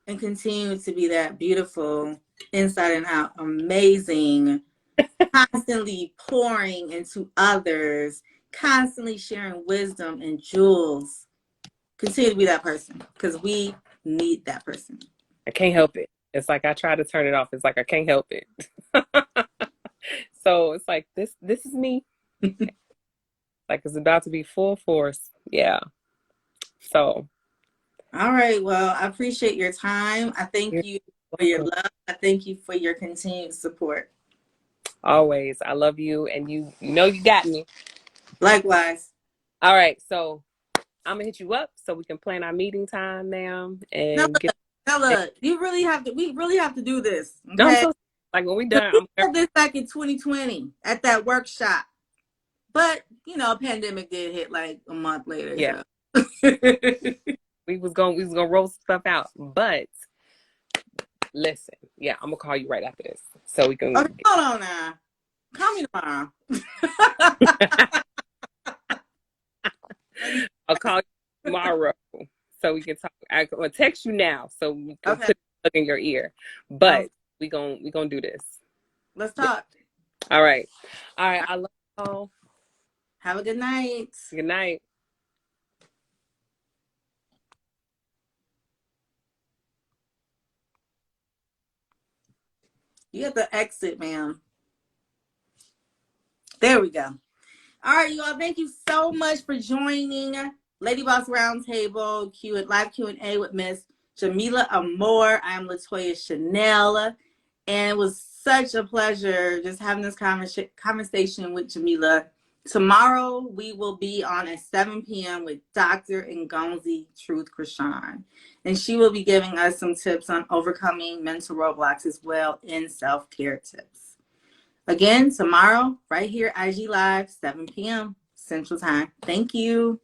[SPEAKER 1] And continue to be that beautiful, inside and out, amazing, constantly pouring into others, constantly sharing wisdom and jewels. Continue to be that person because we need that person.
[SPEAKER 2] I can't help it. It's like I try to turn it off. It's like I can't help it. So it's like this is me. Like it's about to be full force. Yeah. So
[SPEAKER 1] All right. Well, I appreciate your time. I thank
[SPEAKER 2] you're
[SPEAKER 1] you for your
[SPEAKER 2] welcome.
[SPEAKER 1] love. I thank you for your continued support.
[SPEAKER 2] Always. I love you and you know you got me.
[SPEAKER 1] Likewise.
[SPEAKER 2] All right. So I'm gonna hit you up so we can plan our meeting time now
[SPEAKER 1] Now
[SPEAKER 2] and get
[SPEAKER 1] look, now look, you really have to, we really have to do this.
[SPEAKER 2] no, I'm
[SPEAKER 1] Okay.
[SPEAKER 2] so like when we
[SPEAKER 1] Because
[SPEAKER 2] done,
[SPEAKER 1] we
[SPEAKER 2] I'm
[SPEAKER 1] did this back in 2020 at that workshop. But, pandemic did hit like a month later.
[SPEAKER 2] yeah.
[SPEAKER 1] So.
[SPEAKER 2] We was gonna roll stuff out. But listen, yeah, I'm gonna call you right after this. So we can
[SPEAKER 1] Okay, hold on now. Call me tomorrow.
[SPEAKER 2] I'll call you tomorrow so we can talk. I'm gonna text you now so we can
[SPEAKER 1] Okay.
[SPEAKER 2] put it in your ear.
[SPEAKER 1] Sounds
[SPEAKER 2] But
[SPEAKER 1] good.
[SPEAKER 2] we gonna do this.
[SPEAKER 1] Let's talk.
[SPEAKER 2] All right. All right. I love you all.
[SPEAKER 1] Have a good night.
[SPEAKER 2] Good night.
[SPEAKER 1] You have to exit, ma'am. There we go. All right, you all. Thank you so much for joining Lady Boss Roundtable live Q&A with Miss Jamelia Amor. I am Latoya Shanell, and it was such a pleasure just having this conversation with Jamelia. Tomorrow we will be on at 7 p.m. with Dr. Ngonzi Truth Krishan, and she will be giving us some tips on overcoming mental roadblocks as well in self-care tips. Again, tomorrow, right here, IG Live, 7 p.m. Central Time. Thank you.